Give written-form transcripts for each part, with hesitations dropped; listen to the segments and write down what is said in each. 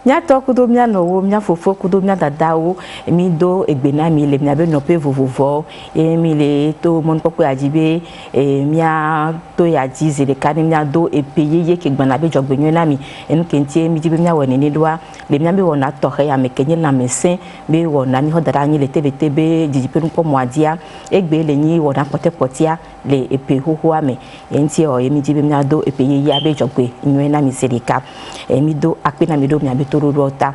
mia to kudo mia no wo mia fofo kudo mia dada wo mi do egbena mi le mia be no pe vovovo mi le to mon popo ajibe mia to ya jize le kani mia do epeye ke gbana be jogbenyo na mi enu kentie mi jibe mia woni ni doa le mia be wona to he ya me kenye na mesin be wona mi ho dada ni le tebe jijipe nu po moadia egbe le ni wona potepotia le epe hoho ame entie o mi jibe mia do epeye ya be jogbe nyo na mi serika mi do akpe mi do mi abetoro rota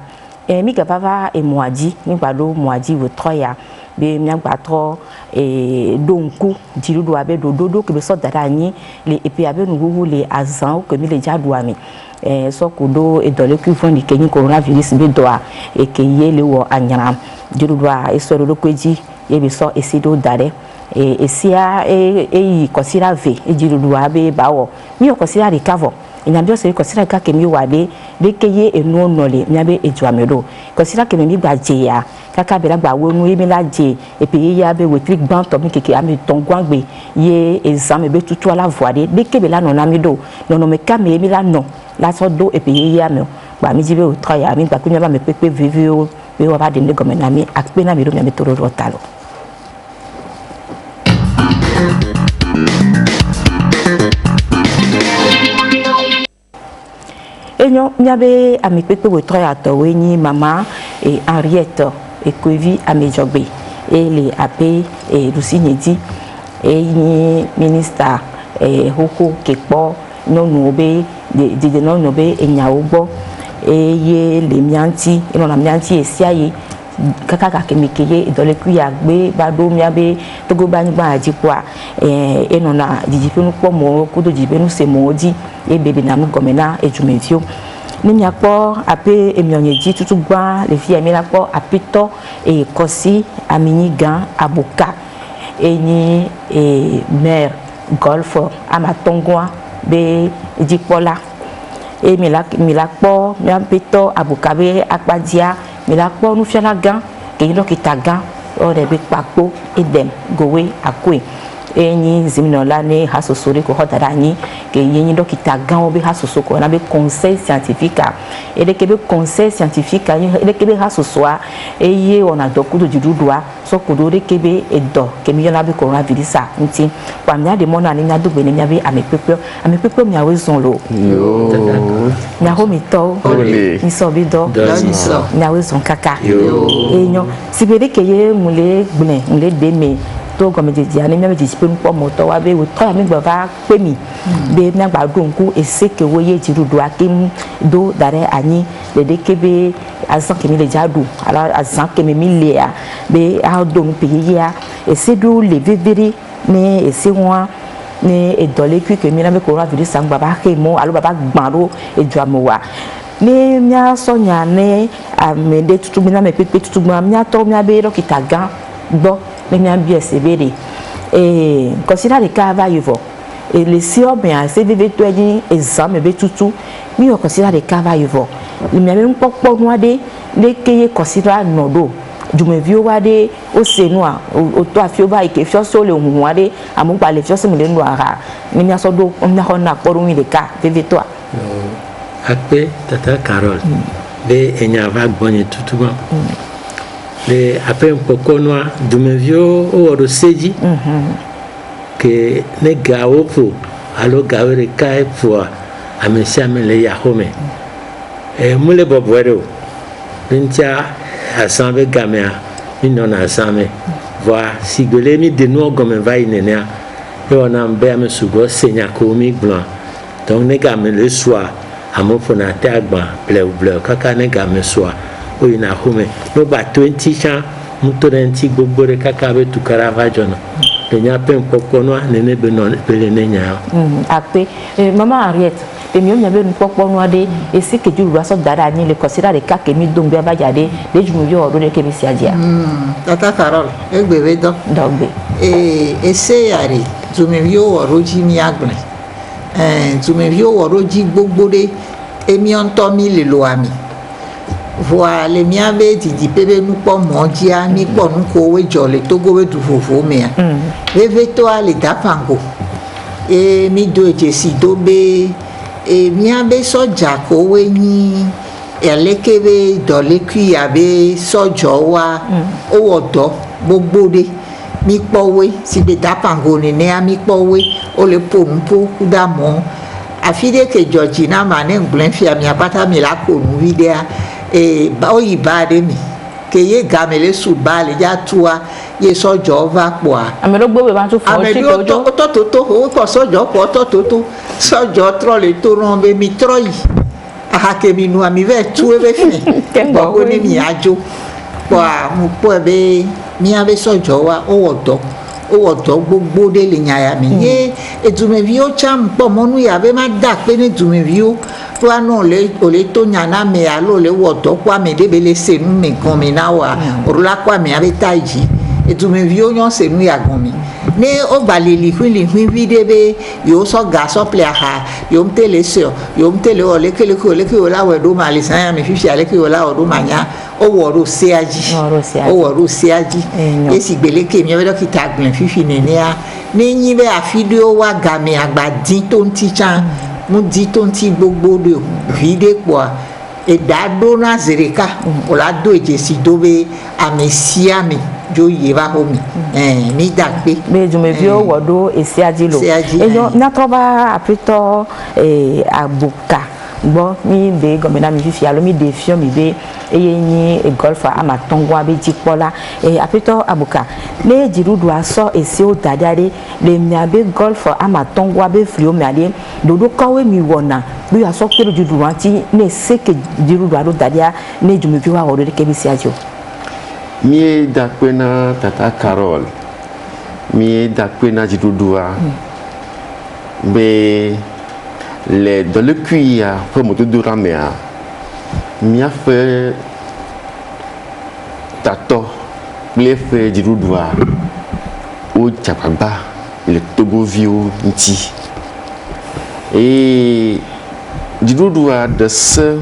mi gabava e moadi mi gbado moadi wo troya be mi agbato donku dirudo abe dodo ke be so dada ni le epi abe nugu le azan ke mi le jadu ami so kudo e dole ku fon di kenyi coronavirus be doa e ke yele wo anyara dirudo a so do kweji e be so esido dare esia yi consider ve e dirudo abe bawo mi o consider recover inyambio se consider ka kemi wade de keye enu onole nyabe ejuamedo consider kemi mi gbaje ya kaka bela gba wonu emi laje epe ya be wetri gban to mi keke ami tongwangbe ye exam be tutu ala voade de kebe la no na mi do no me ka me mi la no la so do epe ya me gba mi jibe o tra ya mi gba kunya ba me pepe vivio be wa ba de ne gomena mi akpe na mi do mi toro rotalo enyo nyabe ami pepe we troya to we ni mama et Henriette et Kovi amejogbe et les AP et Lucinedi et ni ministre hoko kepo no nobe de no nobe enyaogbo et ye le mianti et non la mianti esiaye kaka kemikeye dans le kuyagbe bado miabe togo bani ba ajikwa et non na dijipe nu pomo kudo dijipe nu semodi et bébé na mu gomena et jumevio ni mi akpo ape emionyeji tutu gba le fi emi akpo apito et kosi amini gan aboka eni maire golf amatongwa be dipola et mi lakpo mi apito aboka be akpadia mi lakpo nu fiana gan ke ino kitagan o de be papo edem gowe akwe eni ziminola ne hasosori ko hodara ni ke yin dokita gan obi hasoso ko na be conseil scientifique et de kebe conseil scientifique et de kebe hasosoa eye ona dokudo jidudua so kudo de kebe edo ke mi yona be coronavirus nti kwa mia de mona ni nyadu be ni mia be amepepe mia wezon lo yo na ho mi to ni so bi do na wezon kaka enyo sibere ke ye mule gbne mule deme to gomeje ani me ji pe npo moto wa be wo to ya mi gba va pe mi be na gba do nku eseke wo ye jirudu akim do dare ani de kebe azan ke mi le jadu ala azan ke mi le ya be a do mi pe ya ese do le vevere ne ese won ne edole ku ke mi na be coronavirus angba ba ke mo alo baba gbaro ejuamo wa ni mia sonya ne amede tutu mi na me pepe tutu ma mia to mia be dokita gan gbo mais bien bien sévère et considère les cas va y voir et les si on bien c'est vivre toi dit examen be tutu mi on considère les cas va y voir le même popo noade les que considère nodo du me vieux wade au senoa au toi fio ba ke fio so le wade amu ba le fio se me le noara ni mi aso do on na hona poru mi le cas vivre toi akpe tata Carole be enya va gbonye tutu ba le après un peu noir de me vieux au seji que ne gao pour alors gao le kai pour à monsieur le yahome et moule boboero bintia assemble gamia non assemble voir si gelé mi de nous comme va inenia et on a mbé me sugo senya komi blanc donc ne gamme le soir à mon fonate agba bleu kaka ne gamme soir oyina home no ba 20 chan mutorenti gbogbore kaka be tukarava jona enya pen pokono nene be no pele nenya ape maman Henriette e mi onya be nu pokono ade esi keju ruwa so dada ni le consider de kake mi dongbe abajade de jumu yo odo de ke bi siadia tata Carole egbewe do dogbe ese yare zumevio oroji mi agbne zumevio oroji gbogbore emi onto mi le lo ami voilà les miens be di pepe nous pas mondia ni pas nous ko we jole to go we du fofo me ve to ale da pango e mi do je si do be e miens be soja ko we ni Elekebe dolekui abe sojowa owodo gbogbo de mi powe si be dapango ni ne mi powe o le pompo kudamo afide ke George na mane nglen fi ami apata mi la ko nu video ba o ibade mi ke ye gamele su bale ja tua ye sojo va poa amelo gbo ba tun fo ti ojo to o ko sojo po to sojo tro le to ron be mi troi ahake mi nu ami ve tu ebe fi bo ko ni mi ajo wa mo po ebe mi ave sojo wa o wodo gbogbo de le nyaya mi ye edumevi o cham po monu ya be ma da pe ni edumevi o to anu le to nyana me alo le wodo kwa me de be le se nu me kan mi na wa orula kwa mi ave taiji edumevi o yan se nu ya gan mi ne o balili kwili vide be yo so ga so ple ha yo mtele so yo mtele o lekele ko la we do mali san mi fifi ale ko la o do manya o woro seaji esi gbeleke mi be dokita gbin fifi nene a ni yin be afidio wa ga mi agbadin to nti chan mu di to nti gbogbo de vide po edado na zereka o la do ejesi do be amesia mi jo ye ba homi mi dagbe be jumevi o wodo esiaji lo eyo natoba apito abuka gbo mi be gomina mi fifi alo mi defio mi be eye yin golf amatongo abe jipola apito abuka le jirudu aso esi o dadare le mi abe golf amatongo abe frio mi ade dodo kawe mi wona bi aso kero jirudu anti ne seke jirudu ado dadia ne jumevi wa wodo ke bi siajo mi dakwena tata Carol mi dakwena jidudua be le dans le cuir pour moto de ramea mi a fait tato le fait jidudua au Tchapamba le Togo vio nti et jidudua de ce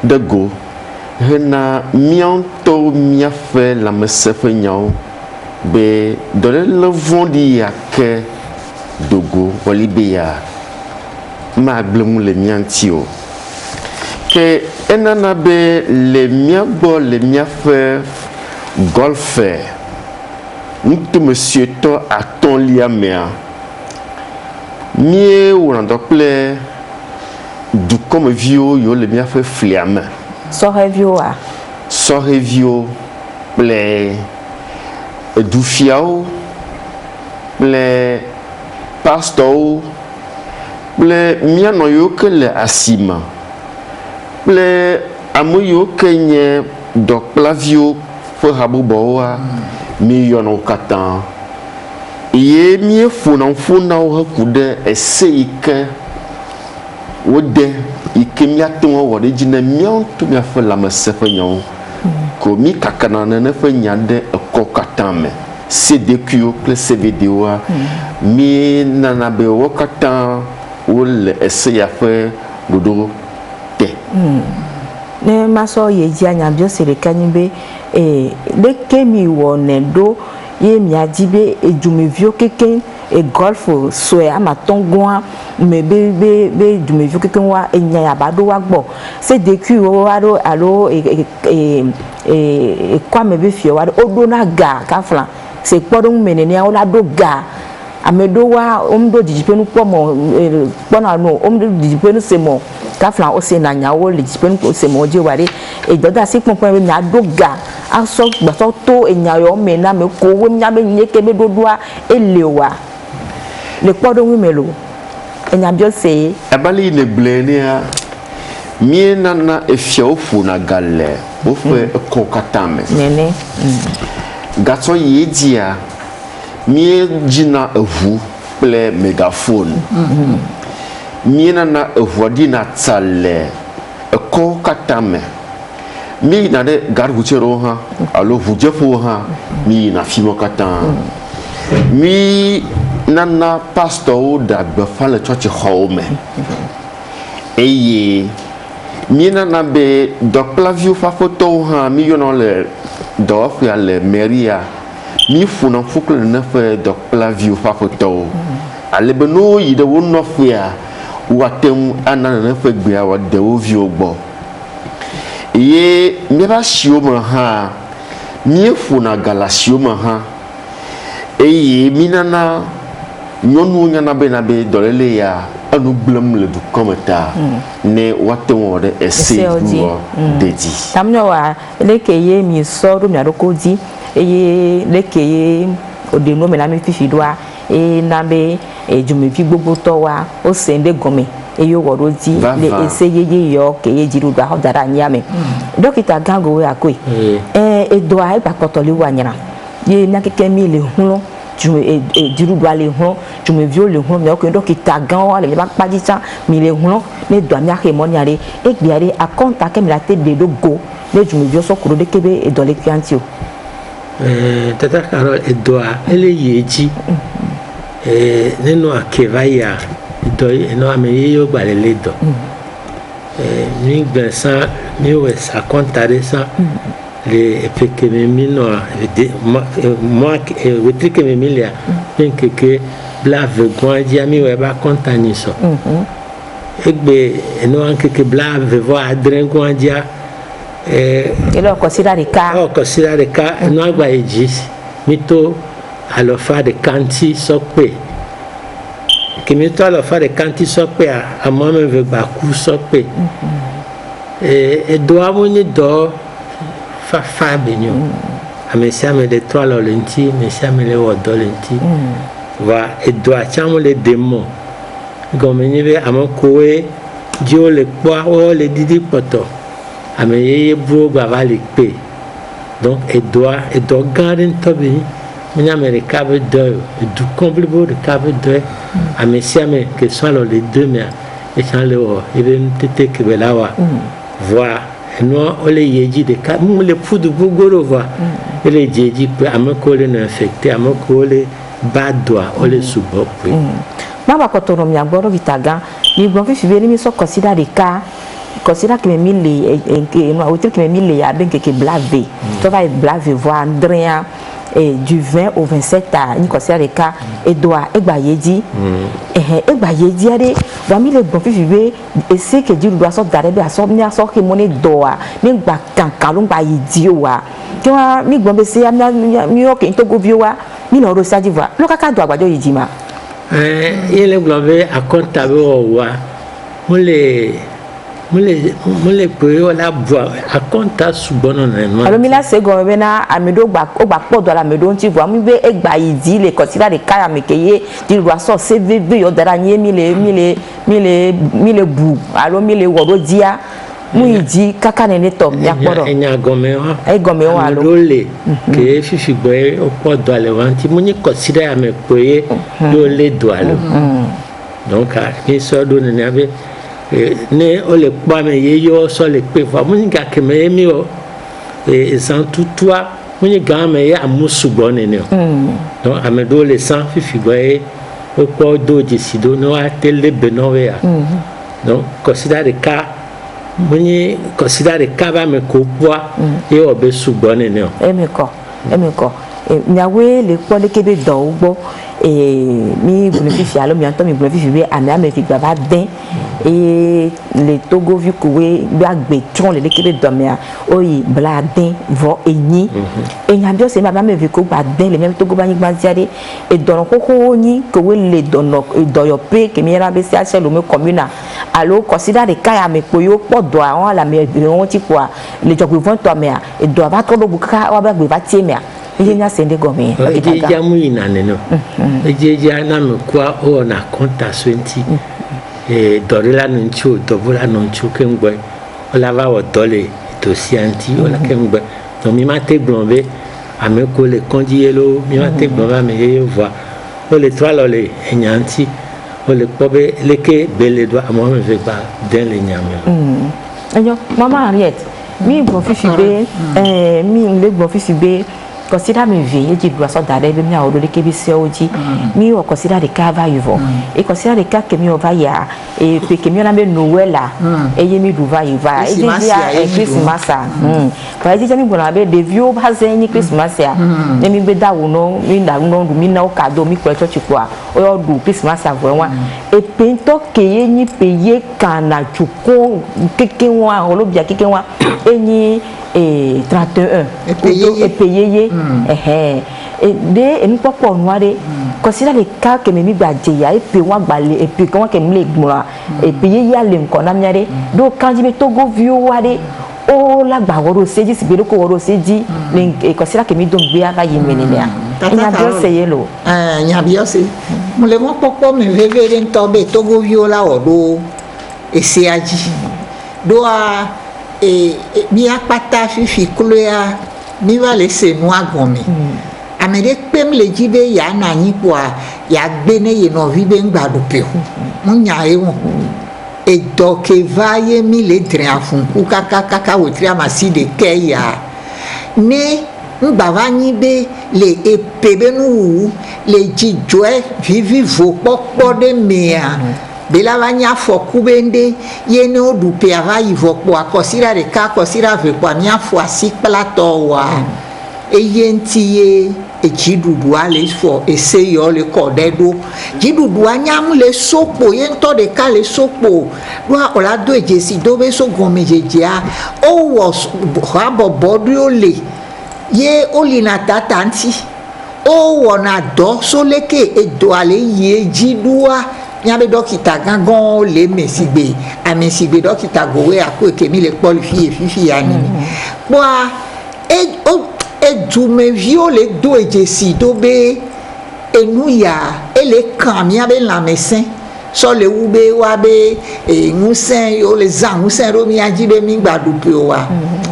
de go hena mianto mia fait la mesefe nyao be dole le vondi yake dogo olibia ma glemu le miantio que enana be le mia bo le mia fait golfer nous monsieur to a ton liamea mie ou randople du comme vieux yo le mia fait fliame Sorevio ple Dufiao ple Pastor ple miano yo que le asima ple amoyo kenye dok plavio fo habuboa mi yono katan ye mi funa o hakude eseike wode ikemia tongo wode jina mion to mia fa la masefa nyon ko mi kakana na fa nyade ko katame cdq ple cvdo mi nana be wakata wol eseya fa dodo te ne maso ye ji anya bio sere kanyibe le kemi wone do ye mi ajibe ejumevio keken golf so amatongoa me be dumevio keken wa enya ya bado wa gbo cdq wa do alo kwa me be fio wa odo na ga kafla se podun menene ya ola do ga amedo wa omdo dijipenu pomo pona no omdo dijipenu semo kafla o se na nyawo le dijipenu o semo je ware ejoda si ponpon be nya do ga aso gbaso to enya yo me na me ko we nya be nyeke be dodua elewa le podun wi melo enya bio se abali ne blenia mie nana efia ofu na gale o fe kokatame nene gato yedia mie jina evu ple megaphone mie nana evu dina tsale ko katame mi na de garbuchero ha alo vujefo ha mi na fimo katan mi nana pastor da befa le church home eye mi nana be doklavio fa photo ha mi yono le do fa le meria mi funa fukle na fe doklavio fa photo ale beno yi de wonno fia watem anana na fe gbe awa de ovio gbo ye miaba sioma ha mie funa gala sioma ha eye minana nyɔnu nyana be dɔlele ya anu gblem le dukɔ ta ne wate wɔ ɖe ese duɔ dedi tamnyo wa leke ye mi so do mi adoko di eye leke ye odenu me la mi fifi doa e na be jumevi gbogbo to wa o se nde gome eyo woro di le ese ye yo ke ye jiru do ho dara nyame dokita gango we akoi doa e bakotole wa nyana ye na keke mi le hun jiru do le hun jumevi o le hun me o ke dokita gan wa le ba paji cha mi le hun ne do mi ake mo nyare e gbiare akonta ke mi la te de do go le jumevi o so kuro de kebe e do le pianti o tata Carol edoa ele yeji nínú akevaya do no ame yo gbalele do mi gbensan mi we sa contare sa le efeke mi no moi wetrike mi milia penkeke bla vegondi ami we ba contani so egbe no ankeke bla vevo adrengoandia lo considerare ka no agba ejis mito alofa de kanti sokpe que mito alofa de kanti sokpe a moi me ve ba ku sokpe e do amoni do fa benyo a me siame de toi lo lenti me siame le wodo lenti va e do a chamo le demo gomeni be amokoe dio le kwa o le didi poto ame ye bro gba le pe donc et doit garder tobi mi America veut de du complètement de cave de ame siame que soit les deux mais et sans le et ben tete que là wa voir no ole yeji de ka mu le fudu bugoro va et les jeji peut ame ko le infecté ame ko le badwa ole subo pe mama ko to no mi agboro gitaga ni gbon fi be ni mi so consider the car considère que mes mille et no autre que mes mille ya ben que blave to va blave voir Andrea et du 20 au 27 à ni considère les cas et doit e gba yeji e gba yeji ade wa mi le bon fi be et c'est que Dieu doit sortir d'arebe a so mi a so que money doa ni gba kankan lo gba yidi o wa ki wa mi gbon be se mi o ke to go bi wa mi lo ro saji va lo kaka do agbajo yidi ma ele globe a comptable o wa mole pe wala boa a conta subono na no alo mi la se go be na amedo gba o gba podo ala amedo nti vo mi be egba idi le consider de kaya mekeye di ro so cvv yo dara nye mi le bu alo mi le woro dia mu idi kaka ne to mi apodo enya gome wa alo le ke fifi gbe o podo ale wanti mu ni consider ame pe yo le do alo donc a mi so do ne ave ne o le pa me ye yo so le pe fa mu ga ke me mi o sans tout toi mu ga me ya amusu bo ne ne donc amedo le sans fifi gbe o ko do ji sido no a tele beno we ya donc consider de cas mu consider de cas ba me ko poa e o be su bo ne ne emiko nyawe le po le kebe do ugbo mi fifi alo mi anto mi fifi be ame fi gba den et le Togo vu que we agbe tron le kebe do me oyi bla den vo eni enya bio se ma me vi ko gba den le même Togo ba ni gba tiare e dono koko ni que we le dono do yo pe que mi ra be si achelo me commune alo consider de kaya me poyo podo awon la me won ti kwa le jogbe von to me e do ba to lo buka wa ba gbe ba tie me il y a sende gome ejeja mu ina ne no ejeja na me kwa o na konta 20 dorila no nchu dobula no nchu kengbe o la va o dole to sianti o la kengbe no mi ma te glombe ame ko le kondielo mi ma te glombe me ye voa o le trois lo le enyanti o le pobe leke bele do amo me ve ba den le nyame ayo mama Henriette mi bon fifi be mi le bon fifi be consider me veiller du doigt sur d'aller bien au de kebisi oji mi o consider de kava yuvo et consider de cas que mi o va ya et puis que mi on a ben Noël là et yemi duva yuva et dia Christmas va dire mi bona be de vieux bazen Christmas ya ne mi be da wono mi da no mi na o cadeau mi ko church kwa o do Christmas avo et pento que yeni payer kana chuko keke wa o lo bia keke wa eni et 31 et payé et de nous pas pour nous aller considère les cas que mes badja et puis on balé et puis comment que me les moi et payer y aller qu'on a miaré donc quand je me togo vieux aller oh la baworo c'est dit c'est bien ko woro c'est dit et considère que me donc bien va y mener là il a bien essayé lo il y a bien c'est mon le moi pas me révéler tomber togo vieux là odo et c'est agi doa et mi akpata fifi kloya mi va laisser noa gomi amede pem le jibe ya na yin kwa ya gbe ne ye no vi be ngbadu pe mu nya e won e do ke va ye mi le drin afun ku kaka wo tri amasi de ke ya ne ngba va yin be le epebe nu le jijo e vivi vo popo de mea bela vanya foku bende yene odupe ava ivokpo akosira de ka akosira vekwa mia fo asikplato wa eyentie ejidudu ale fo eseyo le kodedo jidudu anyam le sopo yento de ka le sopo do olado ejesi do be so gomejejia o was habo bodio le ye olina tatanti o wona do so leke edo ale ye jidua nyabe dokita gangan le mesigbe amesigbe dokita gowe akoke mi le pol fifi ya ni boa e dume viole do ejesi do be enuya ele kan mi abe la mesin so le ube wa be ngusen o le zan ngusen ro mi ajibe mi gbadupe wa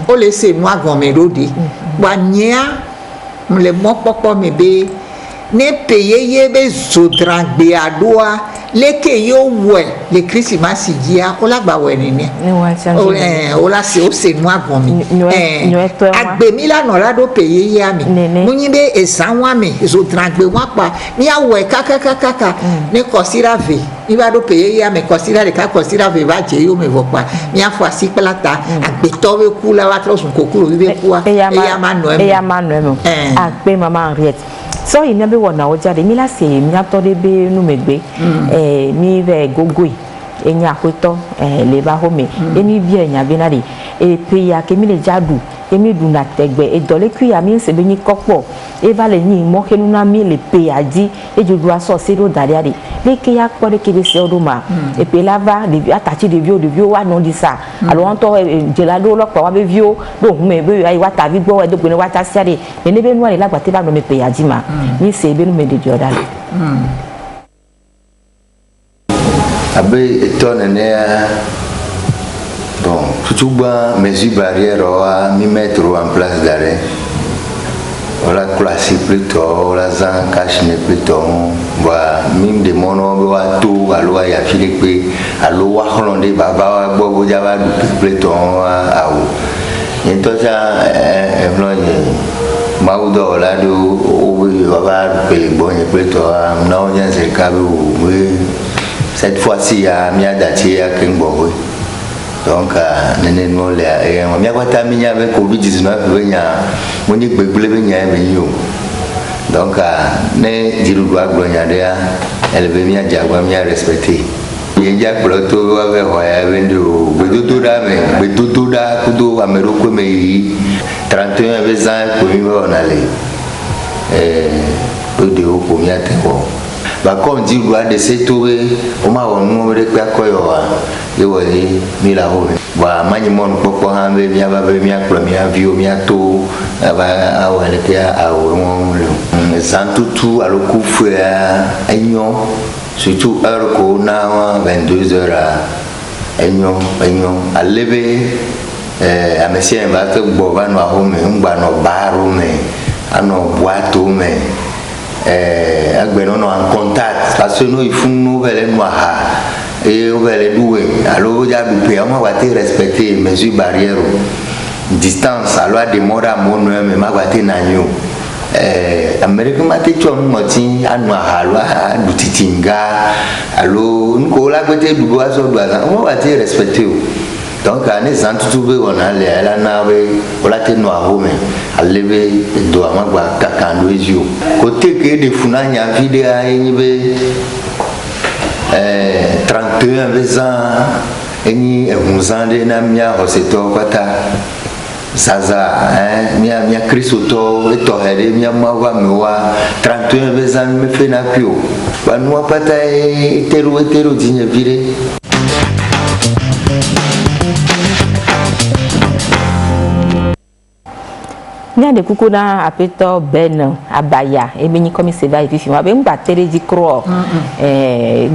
o le se nu agan me rode wa nya le mo popo me be ne paye ye be zodrangbe adoa leke yo we le Christmas dia o la gba we ni o la se o se nu agon mi agbe mi la no la do paye ye ami mu yin be esan wa mi zodrangbe wa pa mi a we kaka ne consider ve mi ba do paye ye ami consider de ka consider ve ba je yo me vo pa mi a fo asi plata agbe to we ku la wa tro sun kokuro bi be ku a e ya ma no agbe mama Henriette so il n'y a pas de naoja de mila se mi atode be nu megbe mi ve gogoi enya kweto le ba home emi bi enya be na de e pe ya ke mi le jadu emi du na tegbe e dole ku ya mi se be ni kopo e va le ni mo ke nu na mi le pe ya di e ju do aso se do dare ade le ke ya ko de ke be se oduma e pe la va de atachi de bio wa no di sa alors on to jelado lo pa wa be vio do hu me be ai wa ta vi gbo e do pe ni wa ta se ade e ne be nu ale la gba te ba no me pe ya di ma ni se be nu me de jodale abe etonene bon tutuba mesures barrières à mi mettre en place d'arrêt voilà classe plutôt la zan cache ne plutôt voilà mime de mono wa tout alo ya philippe alo wa holonde baba bobo java plutôt awo entonces maudo la do o baba pe bonne plutôt na onye se kabu cette fois-ci à miadachi à Kingboy donc nene no le e mo mi akwata mi nya be covid-19 be nya mo ni gbegbele be nya be yo donc ne jiru do agbo nya de a ele be mi ajagwa mi respecter ye ja ploto wa be ho ya be ndo bedodo da kudo ameroko me yi 31 be za ko mi ba onale de o ko mi atewo ba comme dit doit de s'étourer o ma wonu re pe akoyo wa e wo ni mi la ho ba mani mon popo ha be mi aba be mi aklo mi avio mi ato ba awo le te awo mo le santutu aloku fu enyo surtout heure ko na 22h enyo alebe amesia ba te gbo ba no ho me ngba no baro me ano boato me agbeno en contact parce que nous il faut nous veler noir et on veut douer alors il y a du pays on va te respecter mesures barrières distance alors de mora mon mais ma va te nanyo Amérique m'a été tué moti anu halwa du titinga allo nko la côté du bois so bois on va te respecter donc ane zan tutuve on a le ala na we ola te no ahome alebe do amagba kakando ezio côté que de funa nya vide a yibe 31 ans eni 11 ans de na mia hoseto kwata Saza, mia Christo, et Torre, mia Mawa, Mewa, 31 ans, me fait na pio. Banua pata hétéro digne viré. Nya de kuku na apeto ben abaya e beni comme c'est ba e fi wa be mba tere di kro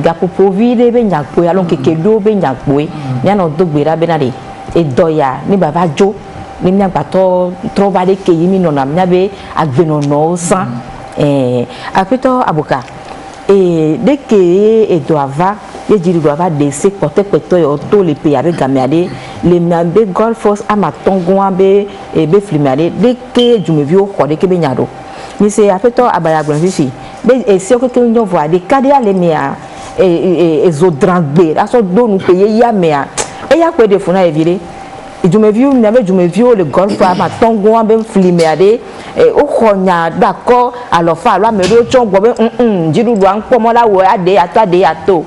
gapo povide be nyakpo ya lon kekedo be nyakpo nya no dogbera be na de e doya ni baba jo ni mia bato trova de ke yimi no na mia be agbeno no san apeto aboka de ke e doava ye jiri doava de se porte peto yo to le pe avec gamiade le miabe golf force ama tongo be be flimade de ke jumevi o ko de ke be nyado mi se apeto abaya gbon fifi be e se o ke nyo voa de kade ale mia zo drangbe aso do nu pe ye ya mia e ya pe de funa e vire jumevi le golf ama tongo be flimade o khonya d'accord alors fa lo amero chongo be jiru do an pomo la wo ade ato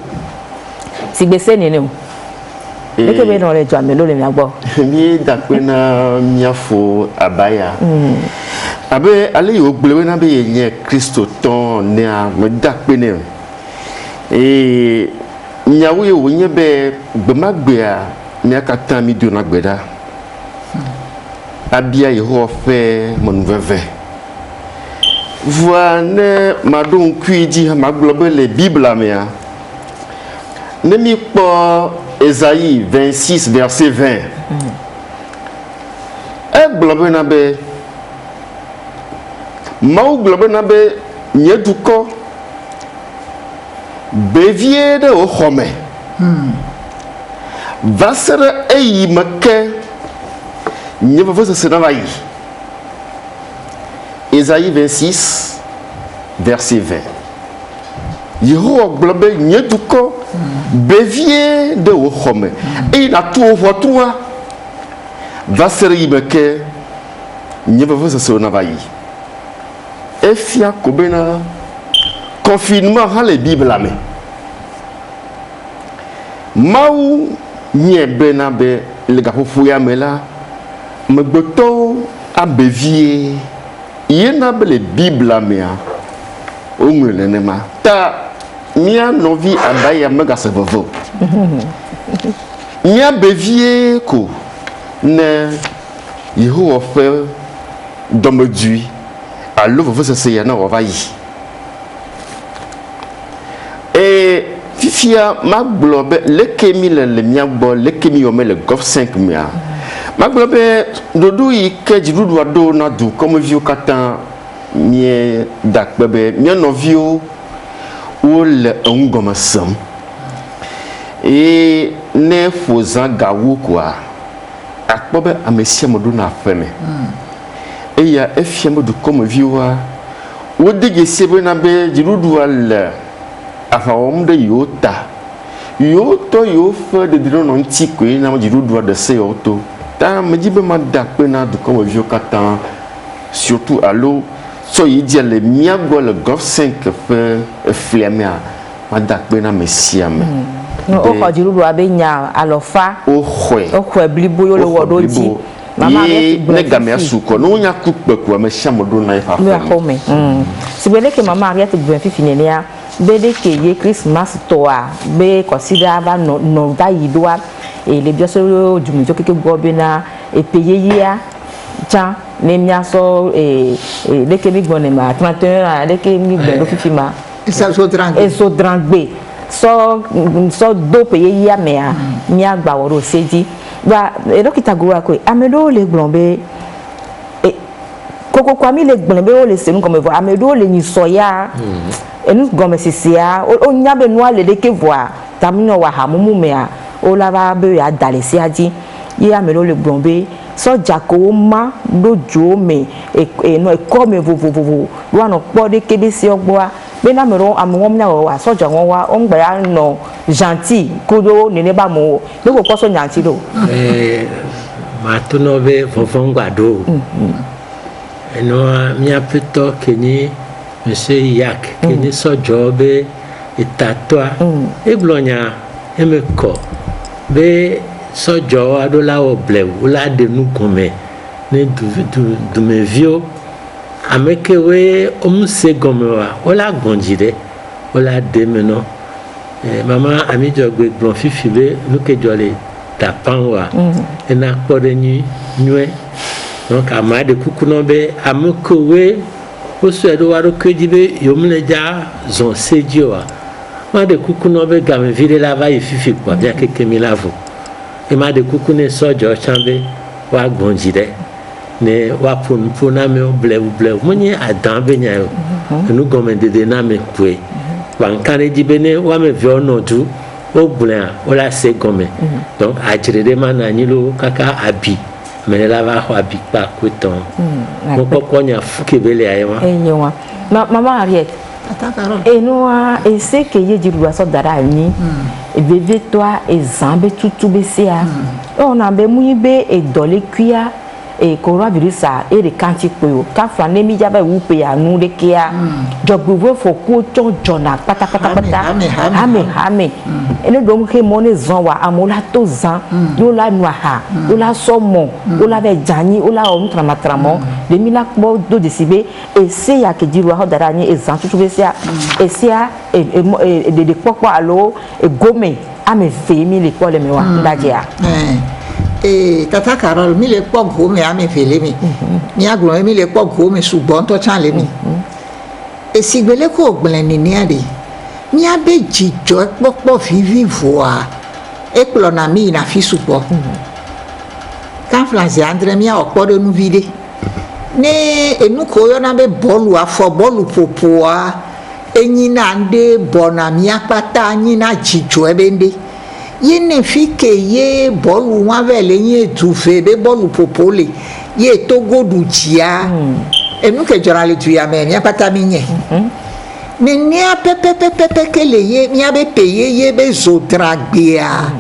si gbese ni ne eke be no le jo amelo le mi agbo mi dakwe na miafo abaya abe ale yo gbewe na be yen Kristo ton ne a me dakwe ne nyawo ye wo nye be gbemagbe a mi akata mi do na gbeda abia Yehowa fait mon veve voine madon kuidi ma globe les bible amea ne mi po Esaïe 26 verset 20 e globe na be mau globe na be nyeduko bevie de ohome vasere eyi make nye va se navayi Esaïe 26 verset 20 Yehowa globe nyeduko bevie de ohome e na tu votua vasere yi make nye va se navayi efia kobena confinement ha le bible ame mau nye bena be le gafofu ya mela megbeto abevie yena be le bible amea ongule nema ta mia novi abaya mega sevovo mia bevie ko ne Yehowa fait domedui allo vovo se yana ovayi et fifia ma globe le kemi le miagbo le kemi yo me le golf 5 mia ma globe dodo yi ke jidudu ado na du comme vieux katan mie dakbebe mie no vieux ou le ngoma sam et ne fozan gawo quoi akbobe amesia modu na feme e ya efia modu comme vieux wa wo dege sebe na be jidudu al afa omde yota yoto yofa de dino non tiko na majidu doit de se auto ta majibe madakpe na du comme vieux katan surtout à l'eau so yi dia le miago le golf 5 fait flemia madakpe na mesiame no o ko jiru do abenya alofa o khwe blibo yo le wodo ji mama ne gamia suko no nya kukpeku amesiamo do na ifa fe sibele ke mama ariate gben fifinenia bede ke ye Christmas toa be consider ba no ba yidoa e le bioso jumujo keke gobena e peye ya ja ne mia so le ke mi gbon ma 31 le ke mi gbon do fifima so drangbe so do peye ya mea mi agba woro seji ba e dokita gura ko amedo le gbonbe koko kwa mi le gbonbe o le senu comme vo amedo le ni soya et nous gomme sisia o nyabe noa le deke voa tamino wa hamumu mea o la ba be ya dalesi aji ye amelo le blombe so jako ma do jo me e no e ko me vovovovo lo no po de kebe si ogboa be na mero amwom nya wa so jo won wa o ngba ya no gentil kodo nene ba mo do ko so nyanti do ma to no be fofongwa do eno mi apeto keni monsieur Yak keni so jo be itatwa eglonya emeko be sojo adola oble ula de nu come ne du me vio ameke we omse gomewa ola gbonjire ola de meno mama ami jogbe gbon fifi be nu ke jole ta panwa ena pore ni nwe donc amade kukuno be ameke we o so edo waro kejibe yomleja zon sejioa ma de kukuno be game vire la va fifi kwa bien keke milavo e ma de kukune sojo chambe wa gbonjire ne wa pun na me ble monye adan be nya yo nu gomende de na me kwe wa nkane jibene wa me vi onodu o blan o la se gome donc ajire de mana nyilo kaka abi me la va ho abi pa kweton mo poko nya fukebele ayewa enyewa mama Ariette et nous et c'est que y a du roi dara ni et bébé toi et zambe tout besia on a be muibe et dolé cuia et coronavirus a et de kanti ko ka fa ne mi jabe wu pe ya nu de kia jogbo fo ko ton jona pata ame et le dom ke mone zon wa amola to zan yo la noa ha yo la somo yo la be jani yo la o tramo de mi la bo do desibe et c'est ya ke di roi dara ni et zan tout besia et sia et de pokwa alo et gome ame fe mi le ko le me wa ndajia tata Carol mi le po go me ame fele mi mi aglo mi le po go me sugbon to chan le mi e sigbele ko gblen ni ade mi abe jijo popo vivi voa e plona mi na fi supo kan France Andre mi a opo de nu vide ne enu ko yo na be bolu afo bolu popoa enyi na nde bona mi apata anyi na jijo ebende ye ne fike ye bolu wa vele ye tufe be bolu popole ye togo du chia enu ke jora le tu ya me ni apata mi nye ne ni pepe ke le ye mi abe peye ye be zo dragbea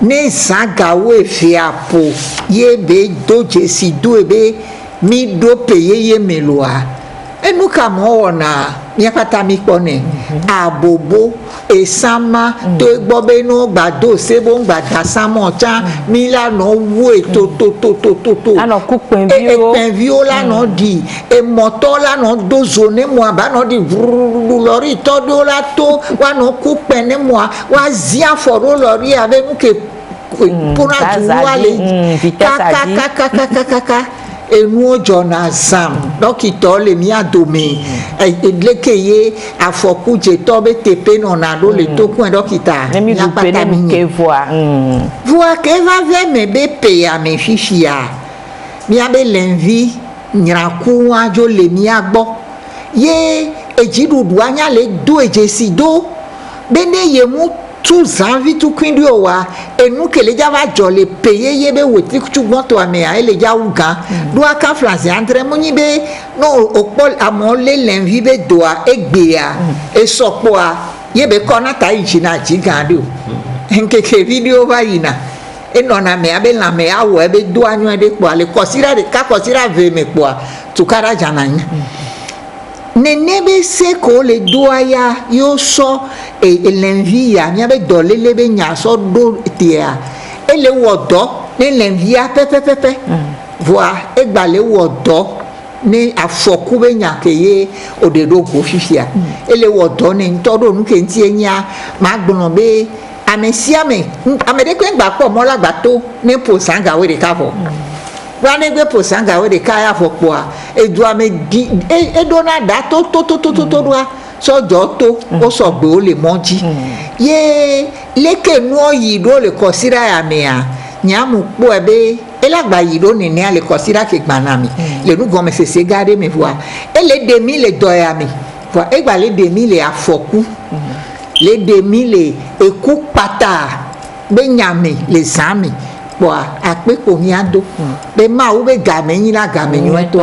ne saga we fiapo ye be doje si do be mi do peye ye meloa enu ka mo ona mi apata mi pone abobo esama to gbo be no gbado sebo ngbada samo cha mi la no wo to ano ku pen vio la no di e moto la no dozo ne mo aba no di lori to do la to wa no ku pen ne mo wa zia foro lori ave nu ke pura ju wa le ka enu ojona zam dokito le mi adome edlekeye afokuje to be tepe no na do le to kun dokita mi apata mi ke voa ke va ve me be pe ya me fifia mi abe lenvi nyaku ajo le mi agbo ye ejidudu anya le do ejesi do bene ye mu tu zanvi tu kwindi owa enu kele java jole peye ye be woti chugbon to ame a ele ja ugan do aka France Andre munyi be no opol amole lenvi be doa egbea e sopo a ye be kona ta ijina jigando nkeke video ba yina e no na me abe la me awo e be do anyo e de po ale kosira de ka kosira ve me po tukara jananya nenebe se ko le doaya yo so l'envia mi abe dole le be nya so do tia ele wodo ne l'envia pepe voa egbale wodo ne afoku be nya ke ye odedo go fifia ele wodo ne ntodo nu ke nti enya ma gbon be amesiame amede ko ngba po mo lagba to ne po sanga we de kavo wane gbe posanga we de kaya fopo a edu ame di edona da to doa sojo to o so gbe o le monji ye leke nu oyi do le kosira ya me a nyamu po ebe elagba yi do ni le kosira ke gbana mi le nu gome se gade mi voa ele de mi le doya mi voa egba le de mi le afoku le de mi le eku pata be nyame le zami boa akpe ko mi ado be ma wo be game yin la game yin to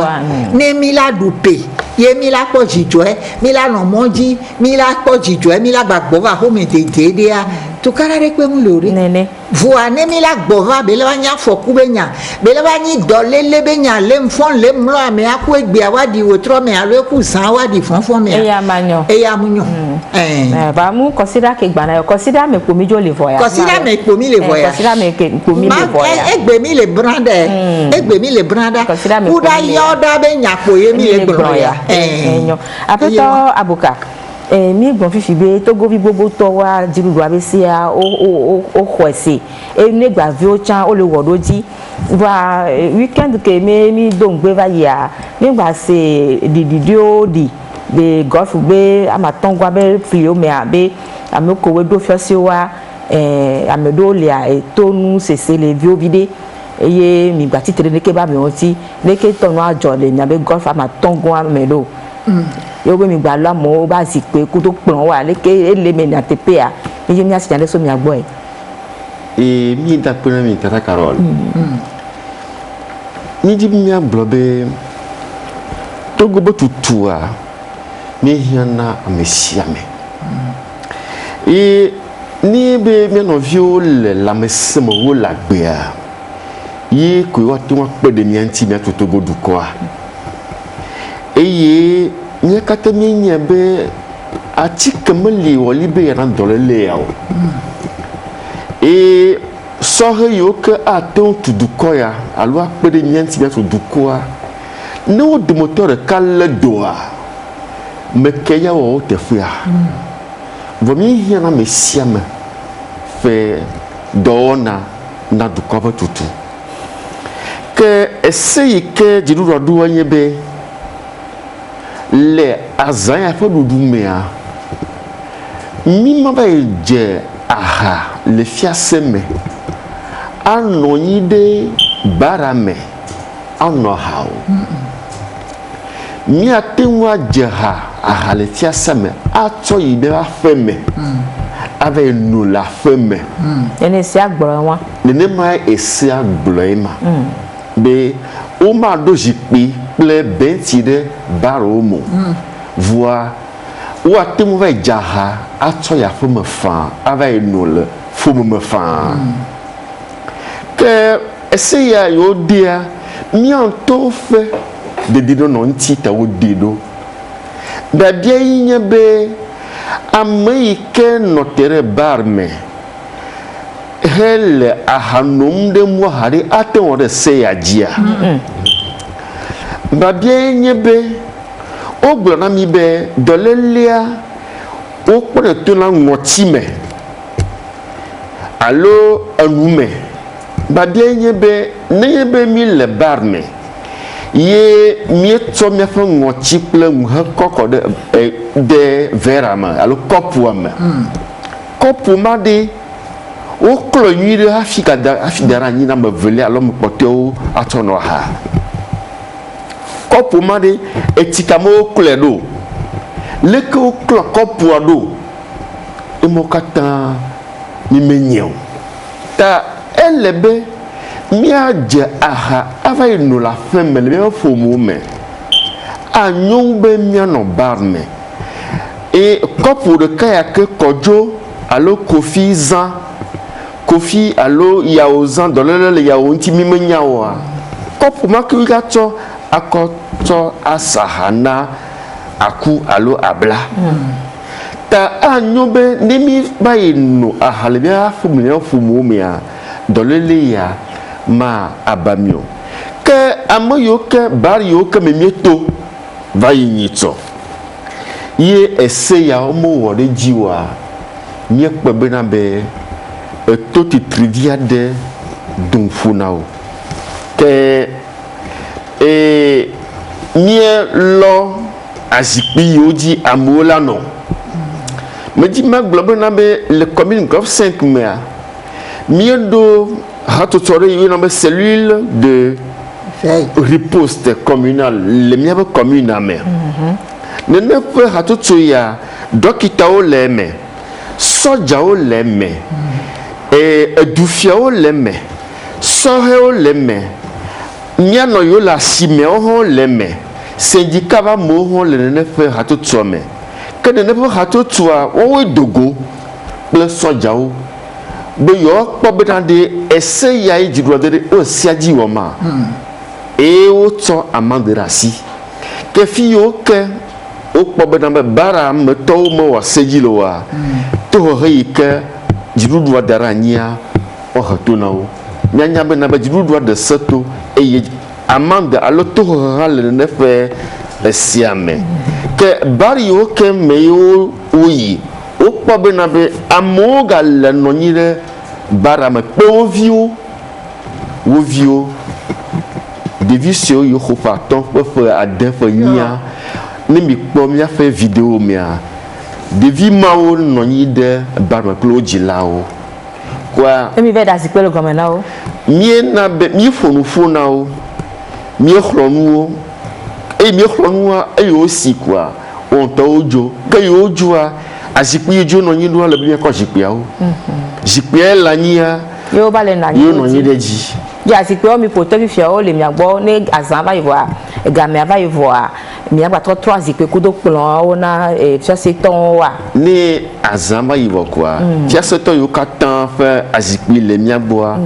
ne mi la dupe ye mi la po jijo mi la no moji mi la po jijo mi la gbagbo va ho mi de a to kara re pe mu lori nene voa ne mi la gbo va be le ba nya foku be nya be le ba ni do le be nya le mfon le mlo ame aku egbe awadi wo tro me alo ku san awadi fonfon me e ya manyo ba mu consider ke gbana consider me ko mi jo le voya consider me ko mi le voya consider me ko mi le voya egbe mi le branda kuda yoda be nya ko ye mi le gbroya enyo apeto abuka mi gbon fifi be to go bi gbogbo to wa jirudu abesia o khoese e negba vi o chan o le wodoji va weekend ke mi don gbe va ya nígbà se di de golf be amatongwa be fio me abe amoko we do fiosi wa amedo le a tonu sese le vi obide eye mi gba titere ne ke ba mi oti ne ke tonu ajo le mi abe golf amatongwa medo yo be mi gba la mo ba si pe ku to pon wa le ke ele me na tepe a ye mi asi jale so mi agbo e mi da pena mi tata Carol ni di mi agbobe to go tutua ni hiana amesiame e ni be mi no viole la mesemo wo la gbe a ye ko wa ti won pe de mi anti mi atoto go du ko a eye nye kata mi nye be ati kemeli woli be yana dole le yawo e sohe yo ke aton tu du ko ya alo akpe de mi anti mi atoto du ko a ne o de moteur kale doa me ke ya wo te fia vomi hiana me siame fe dona na du ko tutu ke essaye ke jiru rodu anye be le azanya fa dudu mea mi ma ba je aha le fiaseme anoyide barame ano hawo mi atenwa jeha aha le fiaseme ato yibe afeme ave nu la feme ene si agboro wa ne ma esi agboro ma be o ma do jipi ple benti de baro mo voa o atemu vai jaha ato ya fo me fa ave nu le fo me fa ke ese ya yo dia mi anto fe de dido no nti ta wo dido da dia yin be amai ke notere barme hele ahanum de mo hari aten de se ya jia ba bien nyebe o glo na mi be dolelia o pore to na ngoti me allo anume ba bien nyebe ne yebe mi le barme ye mi to mi fa ngoti ple ha kokko de verama allo kopu ama kopu ma de o klo nyire afidara nyi na mavele alo mpote atono ha kopu ma de etikamo kledo leke o klo kopu ado emokata mi menyo ta elebe mi aje aha ava inu la femme le fo mu me anyon be mi no barme e kopu de kaya ke kojo alo kofi zan kofi alo yaozan dolele yao nti mi menyawa kopu makigato akoto asahana aku alo abla ta anyobe nimi bayinu ahalebia fumu mia dolele ya ma abamio ke amoyo ke bario ke memieto vayinito ye ese ya omo wore jiwa nye kpebe na be toti trivia de dunfunao ke nye lo azipi yoji amola no meji maglobe na be le commune of 5 mea miedo hatotore yo na be cellule de riposte communale le miabe commune ame ne pe hatoto ya dokita o leme soja o leme edufia o leme sɔhɛwo le me mianɔ yiwo le asimewo hã le me syndicat va amewo hã le nene ƒe hatsotsoa me ke nene ƒe hatsotsoa wɔwoe dogo kple sɔdzawo be yewoakpɔ bena ɖe ese ya yi dziɖuɖua ɖe wo esia dzi wɔ ma eye wotsɔ amande ɖe asi ke fi yiwo ke wokpɔ bena be bara metɔwo mewɔ ase dzi le oa tohehe yi ke dziɖuɖua da ɖe anyia wohe to na wo mianya bena be dziɖuɖua ɖe se to eye amande alo tohehe hã le nene ƒe esia me ke bari yiwo ke me yiwo woyi wokpɔ bena be amewo gale nɔ anyi ɖe bara me kpe wo viwo ɖevi siwo yiwo xɔ ƒe atɔ̃ kple ƒe ade ƒe nyia ne mi kpɔ míaƒe video mea ɖevi mawo nɔ anyi ɖe bara me kple wo dzilawo kwa mi va da zikpe le gɔme na wo miena be míeƒo nu ƒo na wo míexlɔ nuwo eye míexlɔ nuwoa eye wosi koa wo ŋutɔwo dzo ke yiwo dzoa azikpui yi dzo nɔ anyi ɖoa le be míakɔ zikpuiawo zikpuia le anyia yewo va le nɔ anyi yewo nɔ anyi ɖe dzi ya zikpuiwo mi ƒo tefifiawo le mia gbɔ ne azã va yi vɔa gamea va yi vɔa miagba trɔ zikpui kudo kplɔwo na fiasetɔwo wa ne azã va yi vɔ koa fiasetɔ yiwo katã ƒe azikpui le mia gbɔa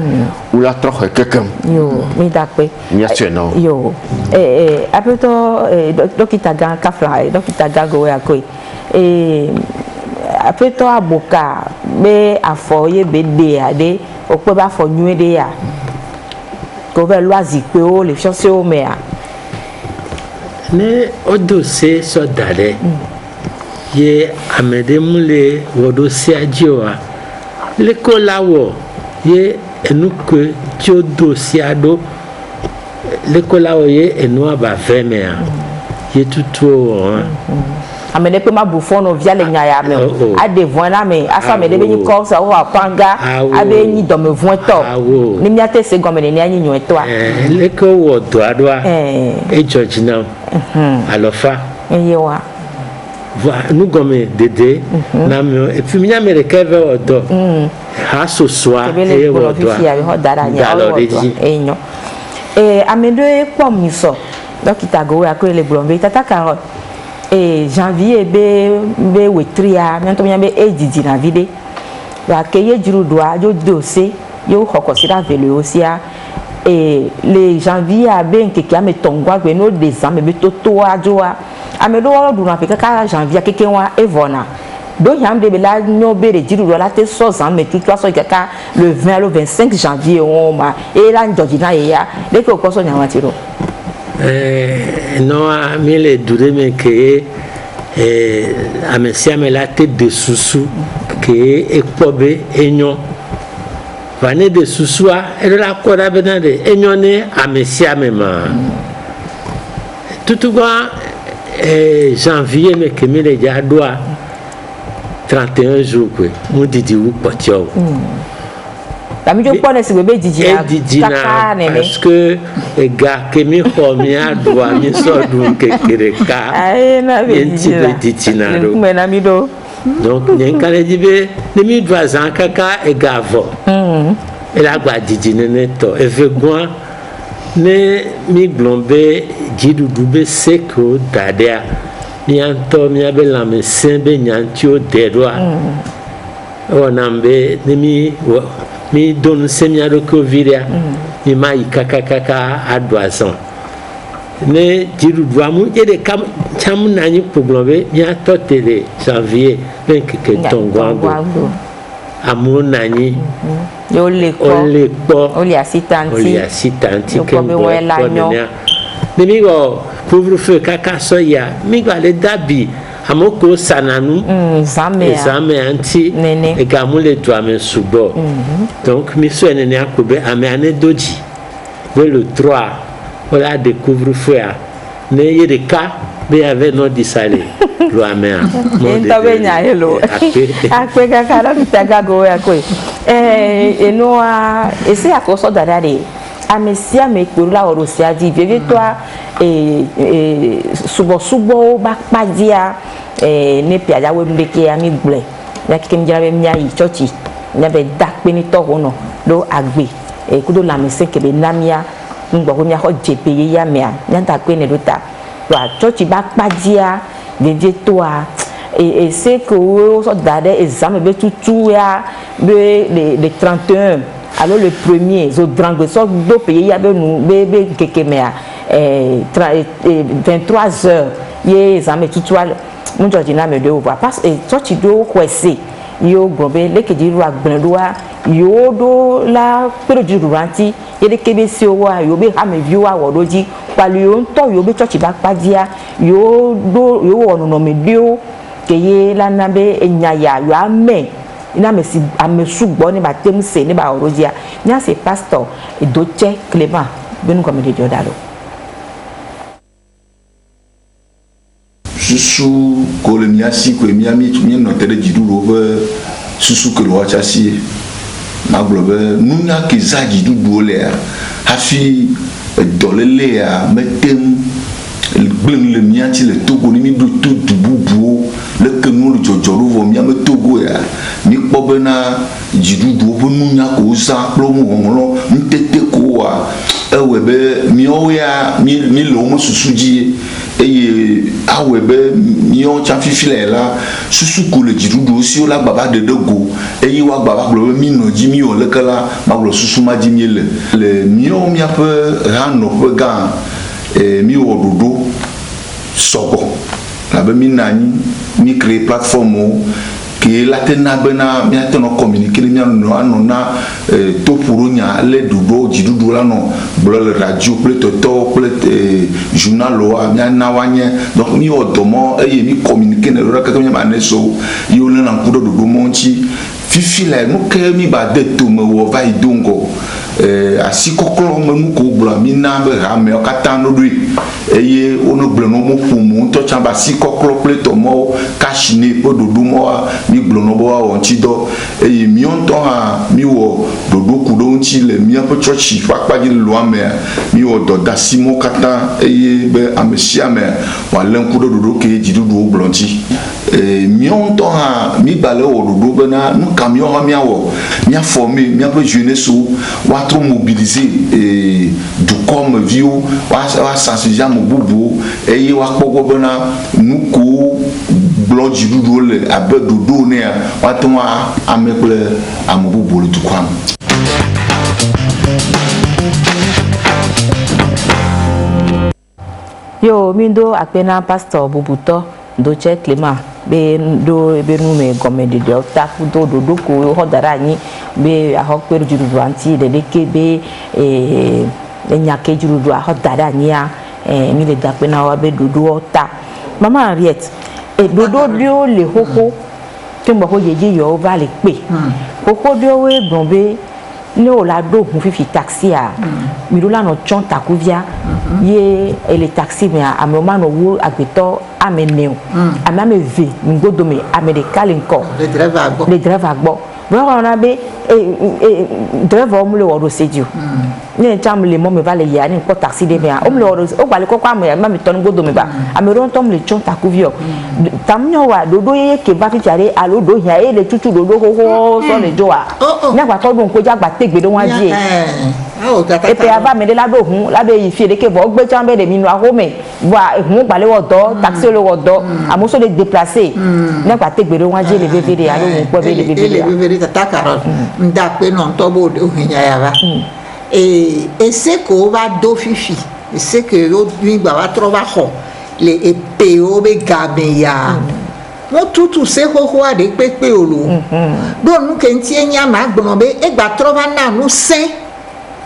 wola trɔ xɔe kekem yo mi da kpe míatsɔe na wo yo aƒetɔ dɔkita gã kafla dɔkita gã go ya koe aƒetɔ aboka be afɔ ye be ɖea ɖe wokpe be afɔ nyuie ɖe ya ko be lɔa zikpuiwo le fiasewo mea ne wodo se sɔ da ɖe ye ame ɖe mu le wɔɖo sea dzi oa leko la wɔ ye enu ke tsi wodo sea ɖo leko la wɔ ye enua ba vɛ mea ye tutu wɔ hã. Ame ɖe kpe ma bu fɔ nɔvia le nya ya me o aɖe vɔe na me afa ame ɖe be nyi kɔ sa wo akpanga abe nyi dɔmevɔetɔ ne miate se gɔme ne nyi nyuetɔa leke wɔ dɔa ɖoa edzɔ dzi nam alɔfa eye wa nugɔme dede na mi efi mi nyame ɖeka vɛ wɔ dɔ ha sosoa eye wɔ dɔa dalɔ ɖe dzi enyo ame ɖe kpɔ mi sɔ dɔkita go ya ko le gblɔm be tata karɔ janvier be wetria miantɔ mia be edidi na vi ɖe gake ye dziɖuɖua dzo do se yewo xɔ kɔsiɖa velewo sia le janvier be ŋkeke ame tɔ̃gua gbe no de zame be totoa dzoa ame ɖewo ɖuna ƒe kaka janvier keke wa evɔna do hiam de be la nyo be de dziɖuɖua la te sɔ zame tutu asɔ kaka le 20 alo 25 janvier wo ma e la dzɔdzi na ye ya ɖeke wokɔ sɔ nyamati ɖo nɔa mi le du ɖe me ke ame sia ame la te de susu ke ekpɔ be enyo va ne de susua eɖo la kɔ ɖa bena de enyo ne ame sia ame ma tutugba janvier me ke mi le dza ɖoa 31 jours koe mu didi wu kpɔtiɔ o. Kami jo kpɔ ne sigbe be didi na kaka nene parce que ega ke mi xɔ mi aɖua mi sɔ ɖu keke ɖeka mi ŋuti be didi na ɖo me na mi ɖo donc nye ŋka le dzi be ne mi ɖu azã kaka ega vɔ ela gba didi nene tɔ eve gbɔa ne mi gblɔ be dziɖuɖu be se ke wo da ɖea miantɔ miabe lãmesẽ be nyantiwo de ɖoa wɔnam be ne mi do ŋusẽ mia ɖokuiwo vi ɖea mi ma yi kakakaka aɖu azɔ ne dziɖuɖua mu ye ɖeka tsam na anyi ƒogblɔ be miatɔ te le janvier be ŋkeke tɔ̃gua go amewo na anyi wole kpɔ wole asi tanti ke ŋgɔ kpɔ nenea ne mi wɔ couvre-feu kaka sɔ yia mi gba le dabi amewo ko sana nu zamea ŋuti ega mu le dua me sugbɔ donc mi sɔe nenea ko be amea ne do dzi be le 3 wala de couvre-feu ne ye ɖeka be yave nɔ disa le lo amea ŋutɔ be nya ye lo akpe kaka dɔkita gago ya koe enua ese akɔsɔ da ɖa de ame sia ame kporo la wɔɖo sia dzi vevietɔa subɔsubɔwo ba kpa dzia ne piadza wo ɖeke ami gblɔe mia keke mi dzra be mia yi tsɔtsi mia be da kpenitɔ wo nɔ ɖo agbe et kudo la mise ke be namia ngbo ko mia ko jepe ya mea nyanta kwe ne dota wa church ba kpadia de toi et c'est que so dade examen be tutu ya be le 31 alors le premier zo drangue so do payer ya be nu be kekemea 23 heures ye examen tutu mon George na me de voir parce et church do kwese yo grobe le ke di ru agbon do wa yo do la pero di ruranti ye de kebe si owa yo be ha me view wa wodoji pali yo nto yo be church ba kpadia yo do yo wo no me dio ke ye la na be enya ya yo ame ina me si ame sugbo ni ba tem se ni ba orojia nya se pastor Edoche Clément benu comme de diodalo susu ko le miasi ko miami tu mi no tere jidu be susu ko wa chasi na globe nuna ke za jidu do le hafi dolele ya metem blen le miati le togo ni mi do to du bubu le ke no le jojoro vo mi am togo ya ni kpo na jidu do bo nunya ko za plo mo ngolo ntete ko wa ewe be mi o ya mi lo mo susuji eye awebe mion chafifile la susu ko le jidudu si o la baba de go eye wa baba glo mi no ji mi o le kala ma glo susu ma ji mi le mion mi ape rano pe ga mi o dodo soko la be mi nani mi créer plateforme que la tena bena mi ateno communiquer mi no anona to purunya le dudo jidudu la no blol radio plutôt to journal o mi anawanye donc mi odomo eye mi communiquer ne lo ka mi maneso yo le na kudo dudo monchi fifi la no ke mi ba de to me wo vai dongo asikoklo me mu ko bla mi na be ha me o katano dui eye ono bla no mo pumu to chamba sikoklo plutôt mo kashine po dudu mo mi glono bo wa onti do eye mi onto ha mi wo dodo kudo onti le mi apo church pa ji lo ame mi wo do dasimo kata eye be amesia me wa len kudo dodo ke jidudu blonti mi onto ha mi bale wo dodo be na no camion ha mi awo mi a formé mi apo jeunesse wa trop mobiliser du comme viu wa sensibiliser mo bubu eye wa kpogo be na nuko blon jidudu le abe dodo ne watwa amekle amububu le tukwam yo mindo akpena pastor Bubuto Edoche Clément be do be nu me gome de ta do dodo ko ho dara yin be a ho peru jurudu anti de ke be enya ke jurudu a ho dara yin a mi le da pena wa be dodo ta mama Henriette dodo dio le hoko te mbo ko yeje yo va le pe hoko dio we gbonbe ni o la do hun fifi taxi a mi do la no chon takuvia ye ele taxi me a mo ma no wo agbeto amene amame ve ngodo me amede kalinko le driver agbo bon on a be driver mo le wo seju ni cham le mo me va le ya ni ko taxi de me o mo le wo o gba le ko kwa me ma mi ton ngodo me ba amero ton le chon takuvio tamnyo wa dodo ye ke ba fi jare alo do ya e le tutu dodo ho so le jo a ni agba to dun ko jagba tegbe do wan die e pe aba me de la do hun la be yi fi de ke bo gbe chambe de mi nu ahome wa hun gba le wo do taxi le wo do amoso de déplacer ni agba tegbe do wan die le vevere alo hun po be le vevere tata Carole nda pe no to bo de ohinya ya ba et c'est ko va do fifi c'est que yo ni gba wa tro ba ho le epeo be gabe ya mo tutu se ho ade pepe olo do nu ke nti enya ma gbon be e gba tro ba na nu sen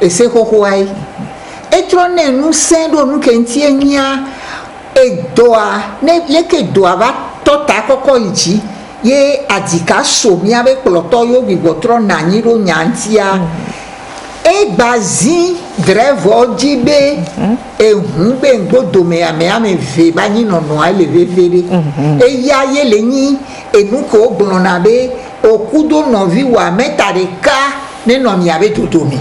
e se ho ai e tro ne nu sen do nu ke nti enya e doa ne le ke doa va to ta koko iji ye adika so mi abe ploto yo bibotro na nyiro nyantia e bazi drevo jibe e hunbe ngodo me ame ve ba ni no ale vevere e ya ye le ni enu ko gbono na be okudo no vi wa meta de ka ne no mi abe toto mi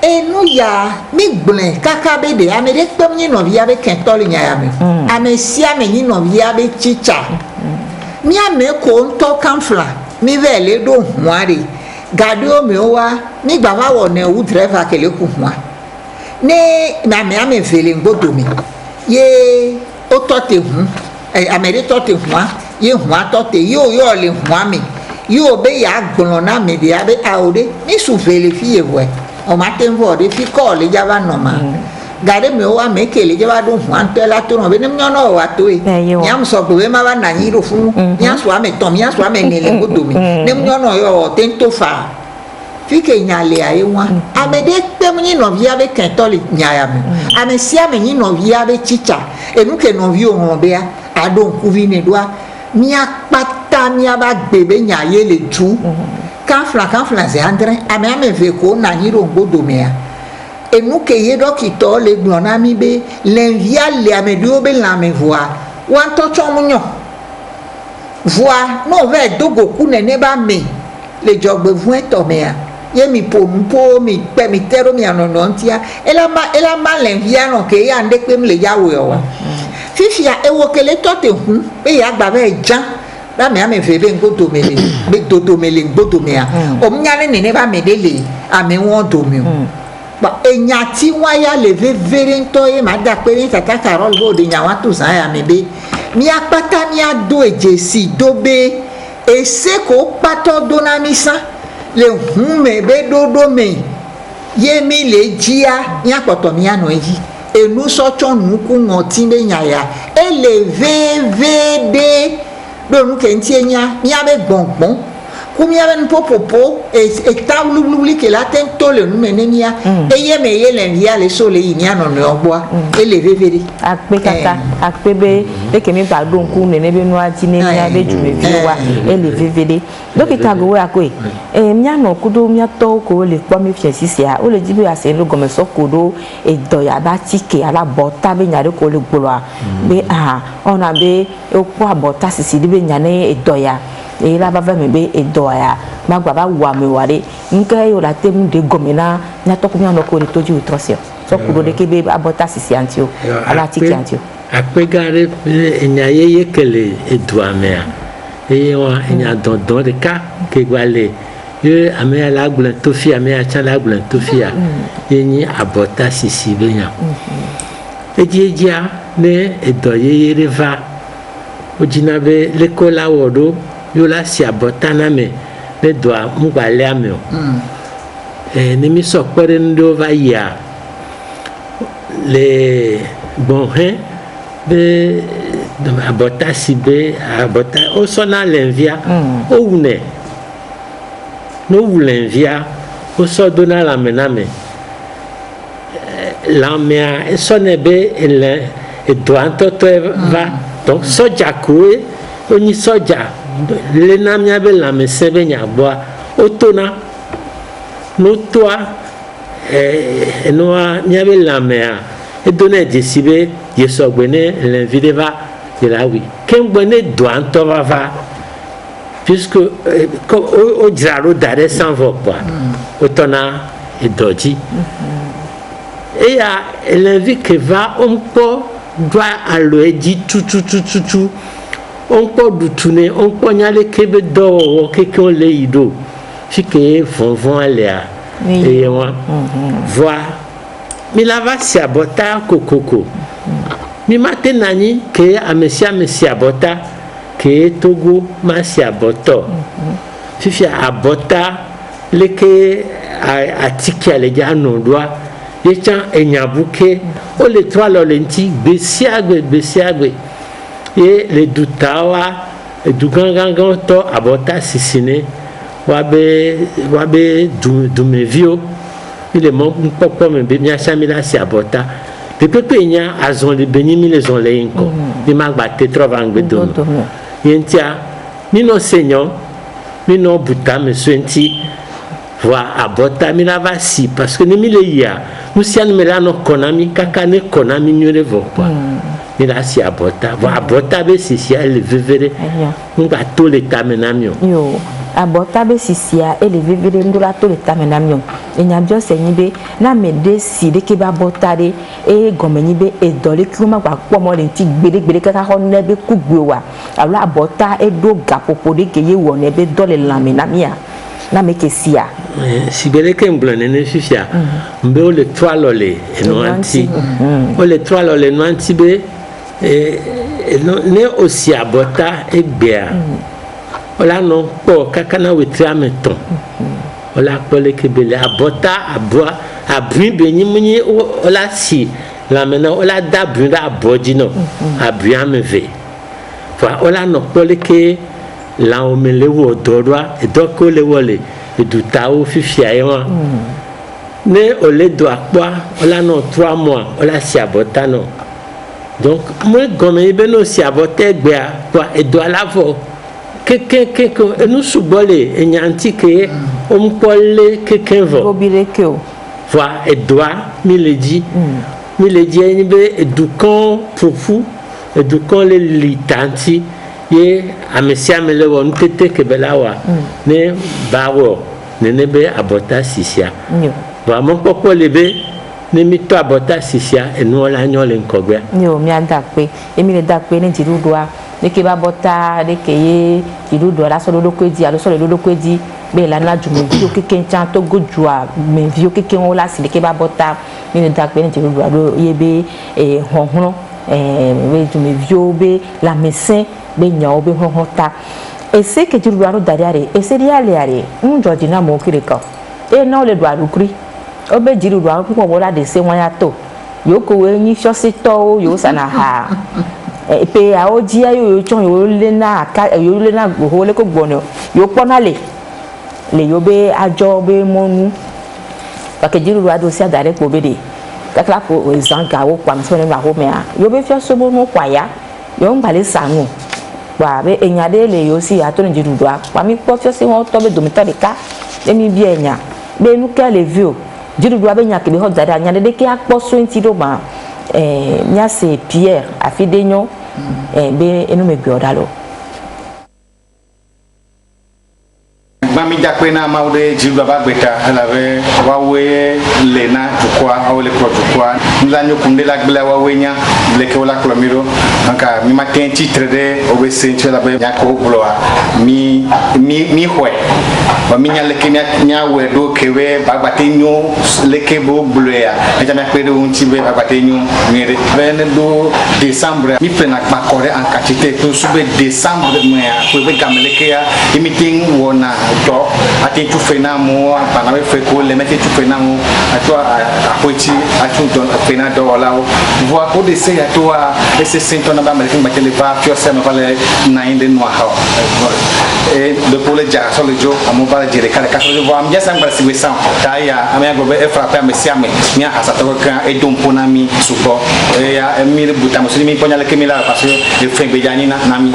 enu ya mi gblen kaka be de ame de pem ni no vi abe kentol nya ya me ame si ame ni no vi abe chicha mi ame ko nto kamfla mi vele do hware gadio me wa mi gba wa wo ne wu driver kele ku hwa ne na me ame vele ngodo mi ye o to te hu amere to te hwa ye hwa to te yo le hwa mi yo be ya gbon na me de abe aode mi su vele fi ewe o ma te vo de fi call le java no ma gade me wa me kele java do hwa to la to no be ne nyono wa to e nyam so be ma ba na nyiro fu nya so ame tom nya so ame ngele ngodo mi ne nyono yo tento fa fike nyale aye wa amede pe mu ni no via be kentoli nyaya mi ame si ame ni no via be chicha enu ke no vi o hon be a do nku vi ne doa mi apata mi aba gbebe nyaye le tu kan fla se andre ame ve ko na ni ro ngodo me a enu ke ye dokito le gbona mi be l'envia le ame do be la me voa wan to chomu nyo voa no ve dogo ku ne ba me le jogbe vun to me a ye mi po mi pe mi tero mi anono ntia ela ma l'envia no ke ya nde pe mi le yawo yo wa fifia ewo kele to te hu pe ya gba be jan la me ame fe be ngodo mele be dodo mele ngodo me a o mnya ne ba me dele ame won do mi o ba enya ti wa ya le ve vere nto e ma da pe ni tata Carol go de nya wa to san ya me be mi apata mi ado ejesi do be ese ko pato do na mi san le hun me be dodo me ye mi le jia nya poto mi ano yi enu so chonu ku ngoti be nya ya elevvd do nu ke ntie nya mi abe gbongbon ku mi abe popopo e tawlubli ke la ten to le nu menenia e ye me ye le ya le so le yi ni ano no ogbo elevvd akpe kaka akpe be ke mi ba do nku ne be nu ati ne nya be jume bi wa elevvd dokita go wa ko mi ano kudo mi ato ko le po mi fi sisia o le jibe ase lo gome so kodo e do ya ba tike ala bota be nya de ko le gbolo be ona be o po abota sisi de be nya ne e do ya e la ba me be e do ya ma gba ba wa me ware nka yo la temu de gome na nya to ko mi ano ko le toji utrosio so kudo de ke be abota sisi antio ala tike antio akpe gare enya ye kele e do amea e wa enya don de ka ke gwale ye ame la gblẽ tofi ame atsa la gblẽ tofia ye nyi abɔta sisi be nya edzia ne edɔ yeye ɖe va wodzina be leko la wɔ ɖo yo la si abɔta na me ne dɔa ŋugba lé ame o ne mi sɔ kpeɖeŋu ɖewo va yia le gbɔ̃he be abɔta si be abɔta wosɔna lẽvia wowunɛ no wulenvia o so dona la mename la mea esone be ele edoanto to va donc soja koe oni soja le na mia be la mese be nya gbo otona no toa enoa mia be la mea edona desibe yesogbene l'invite va de la oui kembone doanto va puisque au diraro d'arrêt sans voix quoi autant et doji et ya l'invite que va on peut doit aller dit tout on peut du tourner on peut y aller que be do quelqu'un les ido fi que vont aller et moi voir mais là va si abota kokoko mi matenani que a monsieur abota ke Togo ma si aboto fifi abota leke atiki ale ja no doa ye chan enyabuke o le trois lo lenti besiagbe ye le dutawa dugangangan to abota sisine wabe dumevio ile mo popo me be mia chamila si abota de pepe nya azon le benimi les on le inko ni magba tetrovangbe dono yentia ni no seigneur ni no buta me swenti voa abota mi la va si parce que ni mi le ya musian me la no konami kaka ne konami nyore vo quoi ni la si abota voa abota be si si elle vevere nga to le tamenamio yo abota be sisia ele vevere ndura to le tamenamio enyabio senyibe na mede si de ke ba bota de e gomenyibe e dole kuma gba pomo le ti gbede kaka ho nebe kugbe wa ala abota e do gapopo de ke ye wo nebe dole lamenamia na me ke sia si bele ke mblo nene fifia mbe o le 3 lole no anti o le 3 lole no anti be ne aussi abota egbea ola no po kakana wetria meton ola pole ke bele abota aboa abun be nyimnyi ola si la mena ola da bun da aboji no abua meve fa ola no pole ke la omele wo dodwa e doko le wole e du tawo fifia yewa ne ole do akwa ola no 3 mois ola si abota no donc moi gomme ibe no si abota egbea kwa e do alavo que nous soubole et nyanti que on pole que vo obireke voilà et doit miledi ni be edukan profu edukan le litanti ye amesia mele won tete ke belawa ne bawo ne be abota sisia vraiment pourquoi lebe ne mi to abota sisia e no la nyo le nkogbe yo mi adakpe emi le dakpe ne dirudwa ne ke babota de ke ye dirudwa la so do kwedi alo so do kwedi be la na jume vio ke kenchan to gojua me vio ke ken ola si ke babota mi le dakpe ne dirudwa do ye be honhon be jume vio be la mesin be nyawo be honhota e se ke dirudwa no dariare e se riale are unjoji na mo kireka e na ole do arukri obe dirudwa ko bola de se won ya to yoko we nyi shosi to yo sana ha pe a oji ayo chon yo le na go le ko gbono yo pona le yo be ajo be monu pa ke dirudwa do si adare ko be de kakla ko zanga wo kwa mso ne ma ho me a yo be fio so bo no kwa ya yo mbale sanu wa be enyade le yo si ato ne dirudwa kwa mi po fio se won to be domita de ka emi bi enya be nu ka le vio dirudwa be nya ke be ho dare anya de ke akpo so nti do ma nya se Pierre afidenyo be enu me biodalo mami jakpena maude jilba bagbeta alave wawe lena tukwa awle pro tukwa nzanyo kundela gbela wawenya leke wala klomiro anka mi matin titre de obese nchela be yako bloa mi hwe ba mi nya leke nya we do kewe bagbatenyo leke bo bloya eja na pere unti be bagbatenyo ngere ben do décembre mi pena bakore en quantité to sube décembre me ko be gameleke ya imiting wona to ati tu fena mo pana we fe ko le meti tu fena mo atwa apochi atu don fena do wala voa ko de se atwa ese sento na ba american ba tele va fio se me vale na inde no ha e de pour le ja so le jo amo ba jere kale ka so jo am ja sang ba si we sang ta ya ame go be e frappe am si ame nya asa to ka e dum ponami suko e ya mi buta mo so mi ponya le kemila parce que le fin be jani na mi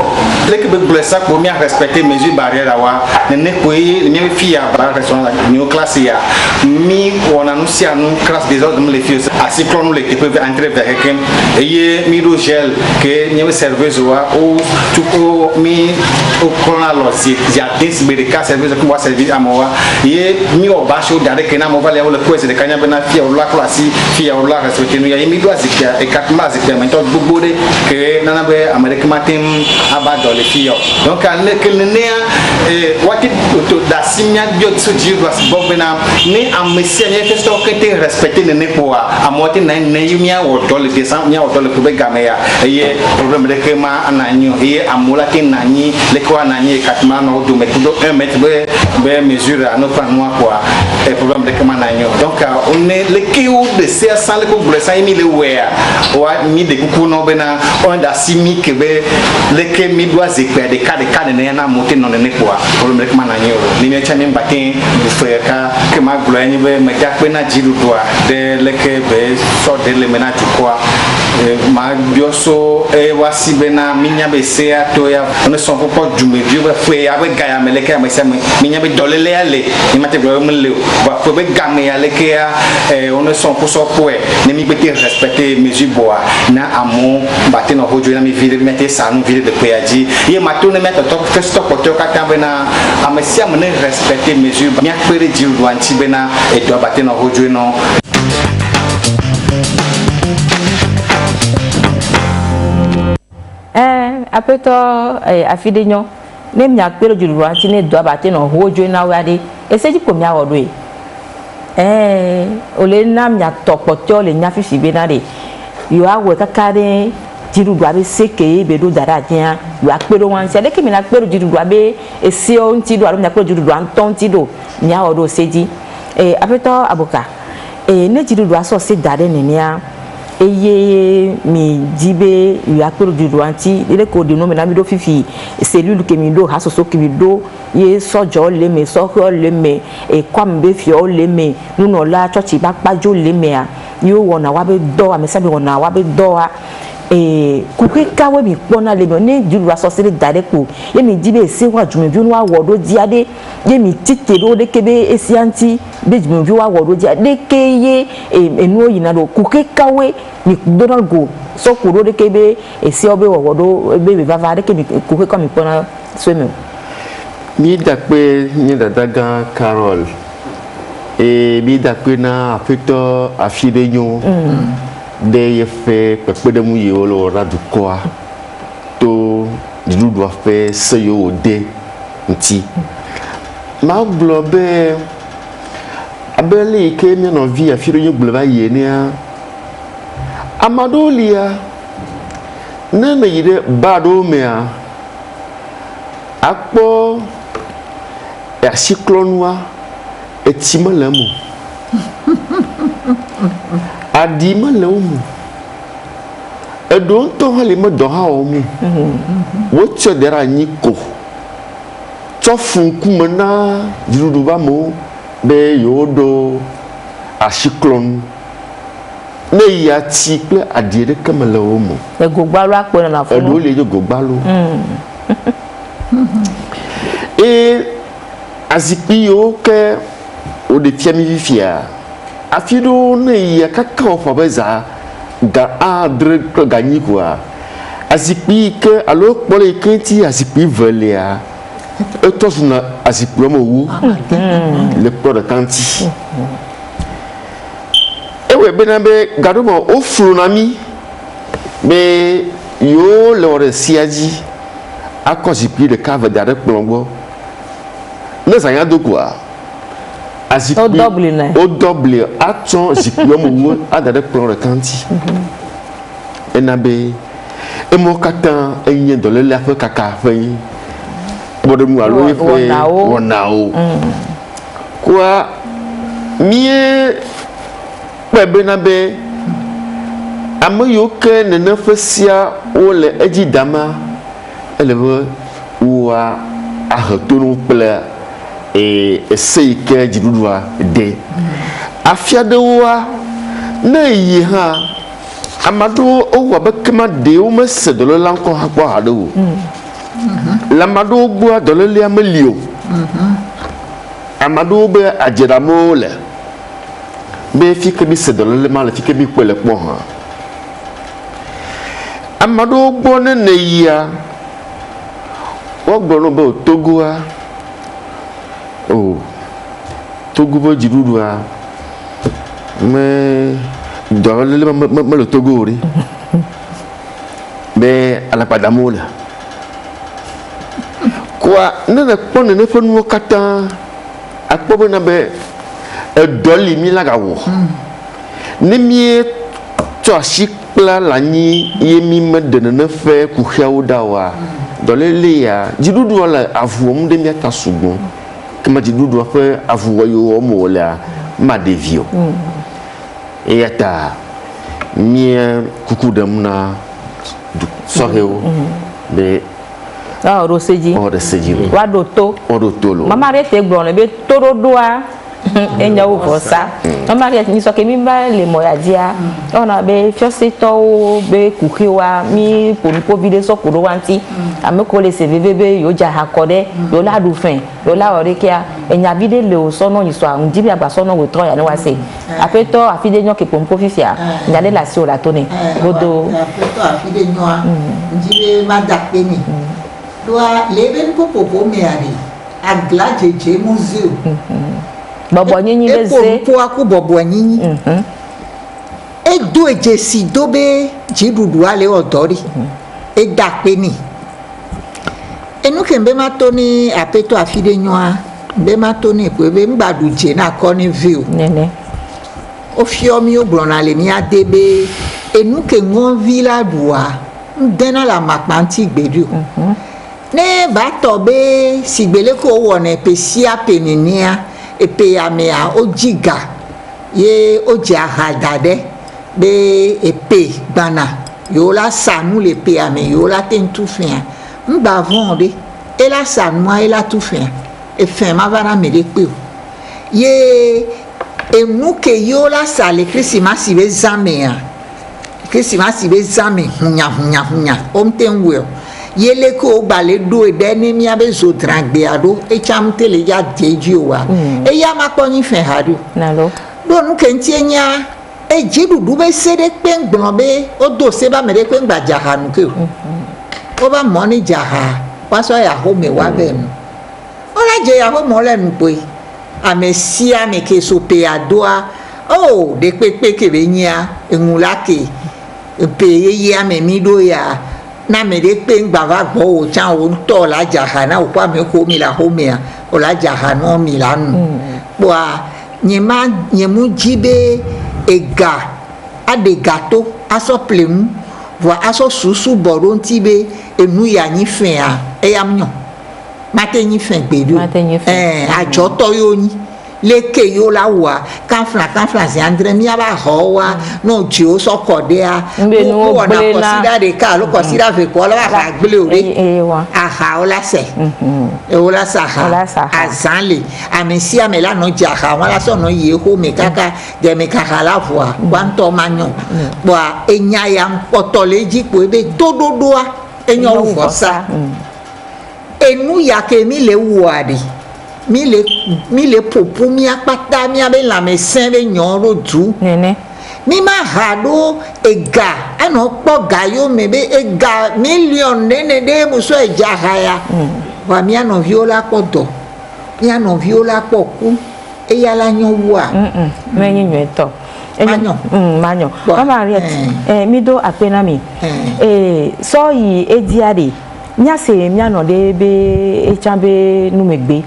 le ke be blessa ko mi respecter mesure barrière wa ne ko ni fille à bas restaurant la classe ya mi on annonce à nous classe des autres les filles assis qu'on nous les qui peuvent entrer vers quelqu'un et mi do gel que ni serveuse wa ou tu mi au chrono si ya des bédika serveuse qui va servir à moi et mi au bacho dare que na mo va le ko c'est de kanya bena fille au la classe fille au la respecter nous ya mi do azikia et quatre mois azikia mais tout bobo de que nana be américain matin abado les filles donc que le né wati da simia bio so jiru as bobena ni amesia ni festo kete respecter ne ko a moti na ne yumia wo dole de sam nya wo dole ko be gameya ye problem de kema ananyo ye amula tin nani le ko anani katma no do metudo mettre be mesure à notre moi quoi et problème de kema ananyo donc on est le kiou de c'est sans le ko blessa mi le wea wa mi de kuku no bena on da simi ke be le ke mi doit zekpe de kade ne na moti no ne ko problème de kema ananyo ni ne chane mbatin freka ke ma gloani be ma jakpe na jiru doa de leke be so de le mena tukwa ma bioso wasi bena minya be se atoya on son popo jume bio be fe ya be gaya meleke ma se minya be dolele ale ni mate glo mle ba fo be game ya leke ya on son ko so poe ni mi bete respecter mesure boa na amo batin no hojo na mi vide mete sanu vide de peaji ye matone mete to festo ko to ka tambena amesia mene respecter mesure bien pere jiru do anti bena e do batin no hojo no apeto afidenyo ne mia kpero jurudu anti ne do abate no hojo na wade eseji ko mia wodo ole na mia topoto le nya fifi be na de yo awe kakare jirudu abe seke be do dara dia yo akpero wan se de ke mi na kpero jirudu abe esi o nti do aro mia kpero jirudu anton ti do mia wodo seji apeto abuka ne jirudu aso se dare ne nia eye mi jibe yo akpero jirudu anti ile ko de no me na mi do fifi cellule ke mi do hasoso ke mi do ye sojo le me soho le me kwam be fio le me nuno la church ba pajo le me a yo wona wa be do amesabe wona wa be do a kukeka we mi pona le me ne jirudu aso se dare ko ye mi jibe se wa jume bi no awodo diade ye mi tite do de kebe esianti be jume bi wa awodo diade ke ye enu oyina do kukeka we mi donald go so kuro de kebe esi obe wodo be vava de ke mi kukeka mi pona sweme mi dakpe ni dadaga Carol mi dakpe na afito afide nyo de ye fe pepe de mu ye olo radu kwa to jirudu afe seyo ode nti ma globe abele ke mi no vi afide nyo globe ye ni a amadolia nana yide bado me a akpo asiklonwa etimalamu adimalamu edon to hali mo do ha o mu wo chodera nyiko tofun kumana jirudu ba mo be yodo asiklon ne ya ti pe adire kamalawo mu e gogbalo apo na fun edo le jo gogbalo azikpi yo ke o de fiami vivia afido ne ya kaka o fa beza ga adre ko gani quoi azikpi ke alo pole kenti azikpi velia e to na azikpi mo wu le pro de kanti e we benabe gado mo o frunami me yo le ore siaji akọsipì de cave dare plombo ne sanya do quoi asipi o double aton zipi o mo adare plombo kanti enabe emo katan enye dole la fe kaka fe bodo mu alo fe wonao quoi mie pebe nabe amoyo ke ne fesia o le eji dama eleve wa ahotonu ple seike jidudua de afia de wa na yi ha amado o wa bekema de o mese de la nko ha kwa hado lamado gbo adole le amelio amado be ajeramo le be fike bi se de le ma le fike bi pele po ha amado gbo ne ya wọ́n bọ̀ Togo a Togo bọ̀ jirudu a mẹ́ dọ̀rọ̀lẹ́lẹ́ mẹ́lò Togo rí mẹ́ alapadamu la kwa nana kpọ́ nene fẹ́ nuwọ́ kata akpọ́ bẹ́ na bẹ́ ẹ̀dọ́lì mi la ka wọ̀ ne mi tọ́ asi kpla la nyi ye mi mẹ́ dẹ̀nẹ̀ fẹ́ kuhiawo da wa dɔlele ya jidudu la avuom de mia ta sugbon kama jidudu fa avuwa yo mo la ma devio eyata mia kukudam na soheo be ro seji wa do to lo mama re te gbon le be toro doa enya wo fosa mama re ni so ke mi ba le moya dia ona be fiose to be kukiwa mi ponpo vide so kuro wanti ameko le se bebebe yo ja hakode yo la du fin yo la ore kia enya vide le o so no ni so an dibi agba so no we tro ya ni wa se apeto afide nyo ke ponpo fifia nya le la si o la toni godo apeto afide nyo a dibi ma dakpe ni doa leben popo me ari agla jeje museu bobo nyinyi beze po aku bobo nyinyi edo ejesi dobe jidudu ale odori e dakpe ni Et nous qui sommes toni apeto afide noa, bema toni pour bemba du jena koni view. Nene. Au fiomi au blonale mi adebe et nous qui ngon villa doa, dena la makmanti bedu. Ne ba tobe si bele ko wone pe sia penenia e pe amea o jiga ye o jahadade be e pe bana yo la sanu le pe ame yo la ten tout fin mba vonde e la sanu e la tout fin e fin ma vara me de pe ye e nu ke yo la sale Christmas be zamea Christmas be zame hunya om ten we yele ko bale do e deni mi abe zo dragbe ado e cham tele ya deji wa e ya ma ko yin fen hadu Nalo. do nu ke ntienya e jidu du be sede pe ngbon be o do se ba me de pe ngba jaha nu ke o ba mo ni jaha wa so ya ho me wa be nu o la je ya ho mo le nu pe amesia me ke so pe adoa oh de pe ke be nya enula ke pe ye ya me mi do ya na me de pe ngba gbo o chan o nto la jahana o kwa me ko mi la ho me o la jahana mi la nu wa nyemu jibe ega ade gato aso plemu wa aso susu boron tibe enu ya yin fen a e yam nyon mate yin fen gbedu ajo to yo yin leke yo la wa kanfla se andre mi aba ho wa no ji o so kode a wo na consider de ka lo consider fe ko la ka gbele ore aha o la se e o la sa ha azanle amesi amela no ji aha wa la so no ye ho me kaka de me kaka la voa kwanto manyo bo enya ya poto leji po ebe tododo a enyo wo sa enu ya ke mi le wuade mi le popo mi apata mi abe la me sen be nyoro du Nene. mi ma hado ega ano po gayo me be ega million nene de muso eja haya wa mi ano viola poto mi ano viola poku e ya la nyo wa Me yin yeto. Manyo. Manyo. Mama Ariet, mi do apena mi. So yi ediade. Nya se mia no de be e chambe nu megbe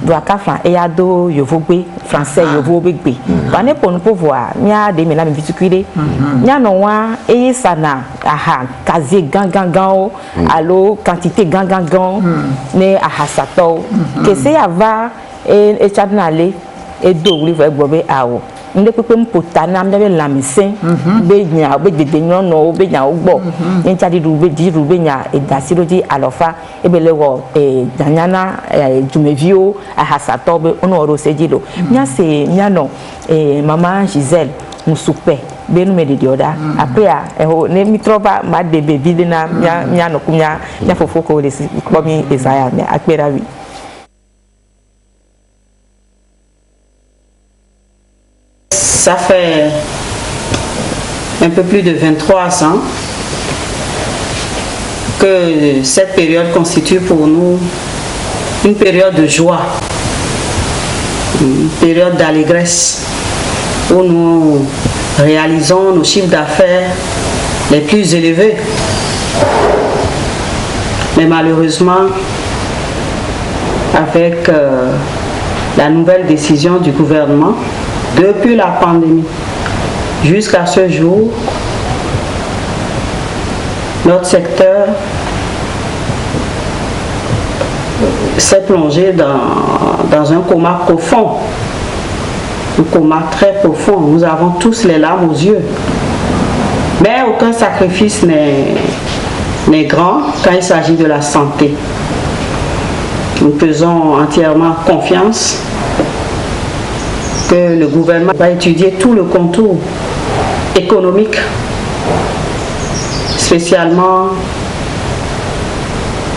do akafa e ya do yovogbe français yovogbe ba ne ponu pouvoir nya de me la me vitukide nya no wa e sana aha kaze gangan allo quantité gangan ne aha sato que se ava e chadnale e do wuli fa gbobe awo nde pepe mpota na mbe la misen be nya be dede nyono be nya ogbo ncha di rube nya e dasiroji alofa e be lewo e danyana jumevio ahasato be ono oro sejilo nya se nya no mama Giselle musupe be nu me de oda après ne mi trova ma de baby de na nya no kumya nya fofoko le si komi Isaiah ne akpera wi. Ça fait un peu plus de 23 ans que cette période constitue pour nous une période de joie, une période d'allégresse où nous réalisons nos chiffres d'affaires les plus élevés. Mais malheureusement, avec la nouvelle décision du gouvernement, depuis la pandémie jusqu'à ce jour, notre secteur s'est plongé dans un coma profond, un coma très profond. Nous avons tous les larmes aux yeux. Mais aucun sacrifice n'est grand quand il s'agit de la santé. Nous faisons entièrement confiance que le gouvernement va étudier tout le contour économique, spécialement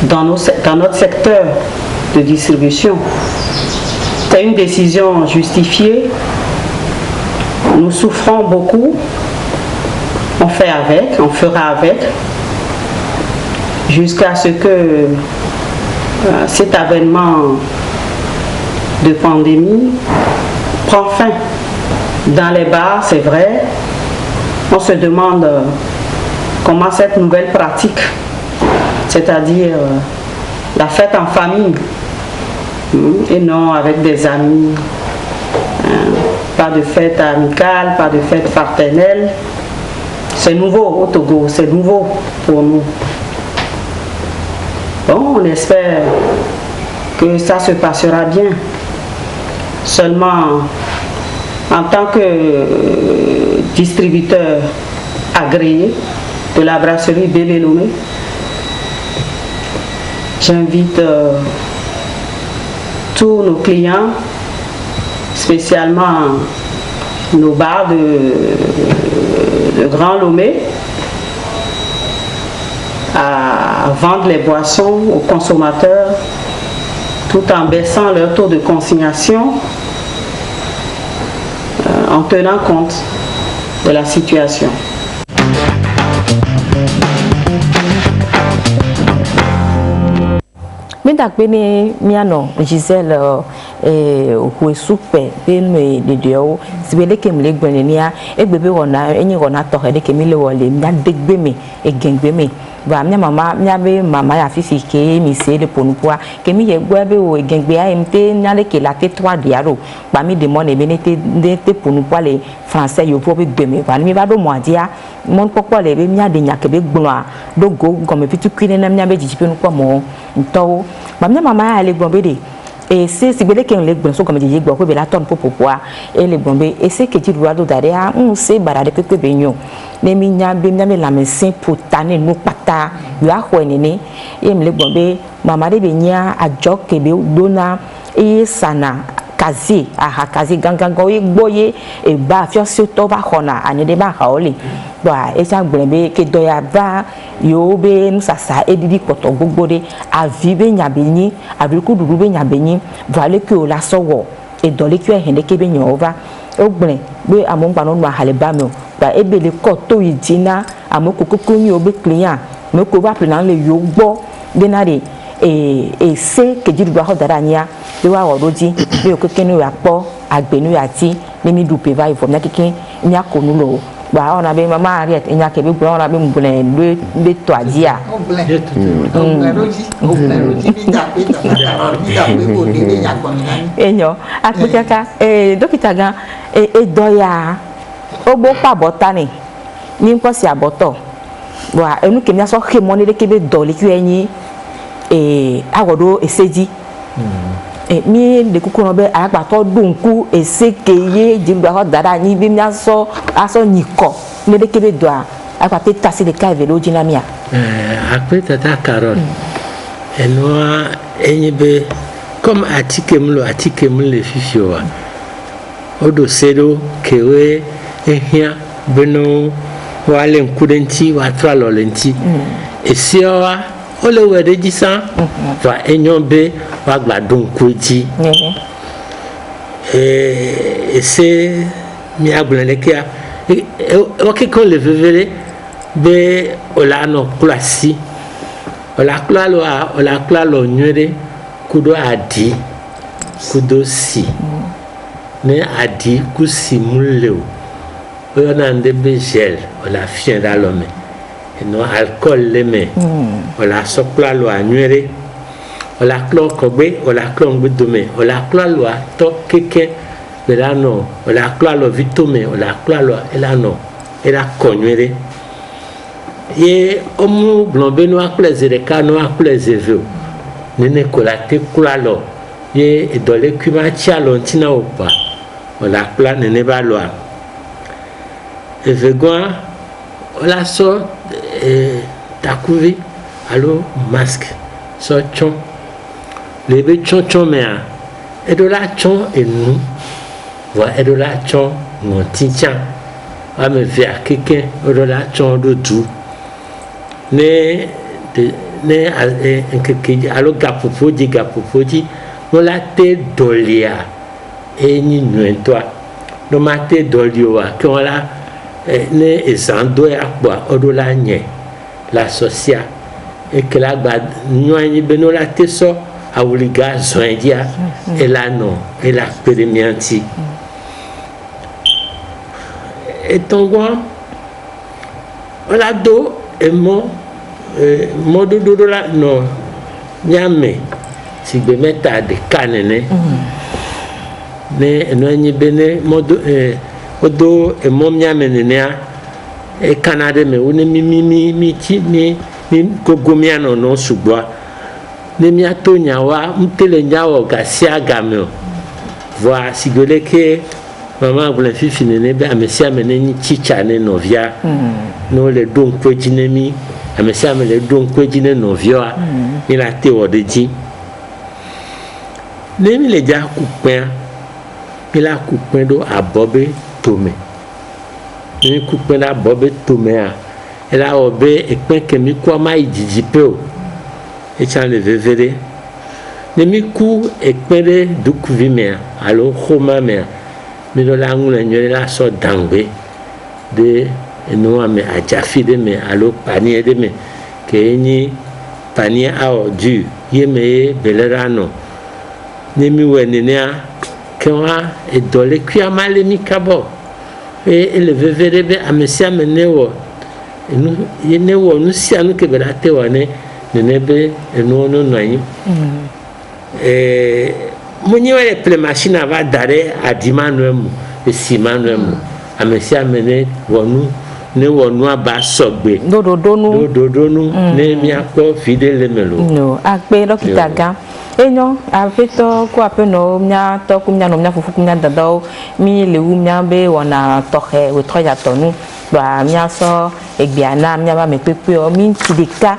dans notre secteur de distribution. C'est une décision justifiée. Nous souffrons beaucoup. On fait avec, on fera avec, jusqu'à ce que cet avènement de pandémie prend fin. Dans les bars, c'est vrai, on se demande comment cette nouvelle pratique, c'est-à-dire la fête en famille et non avec des amis. Pas de fête amicale, pas de fête fraternelle. C'est nouveau au Togo, c'est nouveau pour nous. Bon, on espère que ça se passera bien. Seulement, en tant que distributeur agréé de la brasserie Bébé Lomé, j'invite tous nos clients, spécialement nos bars de Grand Lomé, à vendre les boissons aux consommateurs tout en baissant leur taux de consignation en tenant compte de la situation. Bene miano Gisèle ou soupe ben de dio sibele kem le gbenenia e bebe wona enyi wona to he de kem le wole mia degbe me e gengbe me ba mia mama ya fifi ke mi se de ponupua ke mi ye gwa be o gengbe a mte nya le ke la te 3 diaro ba mi de mone benete de te ponupua le français yo po be gbeme ba mi ba do mo adia mon popo le be mia de nya ke be gbonwa do go gomme pitu kwine na mia be jijipe nko mo nto ba mia mama ya le gbon be de et c'est si belle qu'un leg so comme dit gbo ko be la tonne pour poa et le bombe et c'est que tu dois do daria c'est barade pepe benyo ne mi nya be nya me la mesin pour tane no pata yo a ho nene e me le bombe mama de nya ajo ke be dona e sana kazi aha kazi gangan go igboye e ba fi o se to ba hona ani de ba ha ole ba e sa gbrebe ke do ya ba yo be nu sasa edidi poto gbogbo de avi be nya be yin abi ku duru be nya be yin vale ke o la sowo e dole ki o hen de ke be nya over o gbren be amon gba no ma hale ba mi o ba e be le ko to yidina amoko koko ni o be client me ko ba plan le yo gbo be na de e se ke jiru ba ho dara nya be wa oroji be o keke ni ya po agbenu ya ti ni mi dupe vai fo na keke nya ko nu lo ba ona be mama ariet nya ke be gbo ona be mbule be to adia enyo akpekaka dokita gan doya ogbo pa botani ni nko si aboto wa enu ke mi aso he money de ke be doli ki eyin agodo eseji mi de kuku be agba to dunku esekeye jimba ho dada ni bi mi aso nyiko ne de ke be doa agba pe tasi de ka velo jinamia après tata Carole enwa enyibe comme atikem le fifioa odo sedo kewe ehia beno wale nkudenti wa tralo lenti esioa ole wede jisan wa enyombe wa gbadun kuji ese mi agblenlekia o kiko le vevere be olano klasi ola klalo nyere kudo adi kudo si ne adi kusi muleo o na ndebe gel ola fien dalome no alcool leme ola soklalo anyere ola klon kogbe ola klon gbedome ola klalo to keke belano ola klalo vitome ola klalo elano era konyere ye omu blombe no akleze de kano akleze veo nene kolate klalo ye edole kuma chialo ntina opa ola kla nene balwa evegwa ola so takuvi alo masque so chon lebe chon mea edola chon enu wa edola chon ngonticha ame via keke edola chon do du ne nkeke alo gapopoji mola te dolia eni nuentwa no mate dolioa que on la ne ezando ya kwa odola nye la socia et que la gba nyoanyi beno la teso awuliga zoendia elano ela peremianti etongwa ola do emo modo do la no miame si gbe meta de kanene ne eno anyi bene modo odo emo miame nenea e kanade me woni mi gogo miano no sugbo ne mi ato nyawa mtele nyawo gasia gameo voa sigole ke maman voulait finir ne be amesia meneni chicha ne novia no le don kwejinemi amesia me le don kwejine novia ni la te odeji ne mi le ja kupen mi la kupen do abobe tome ni kupen da abobe tome a ela obe epen kemi kwa mai jijipe o e chan le vevere ne mi ku ekpere dukuvi me alo khoma me mi do la ngule nyole la so dangbe de no ame ajafi de me alo panier de me ke ni panier ao du yeme belerano ne mi wenenia ke wa e dole kwa male mi kabo e le vevere be amesia menewo enu yenewo nu sia nu ke berate wane nenebe enu no nai munyewe le ple machine va dare a dimanuemu e simanuemu amesia mene wonu ne wonu aba sogbe dododonu ne mi akpo fidele melo no akpe dokita ga enyo afeto ko apeno mnya to ku mnya no mnya fufu ku mnya dado mi le wu mnya be wona tohe we troya tonu ba mnya so egbiana mnya ba me pepe o mi tidika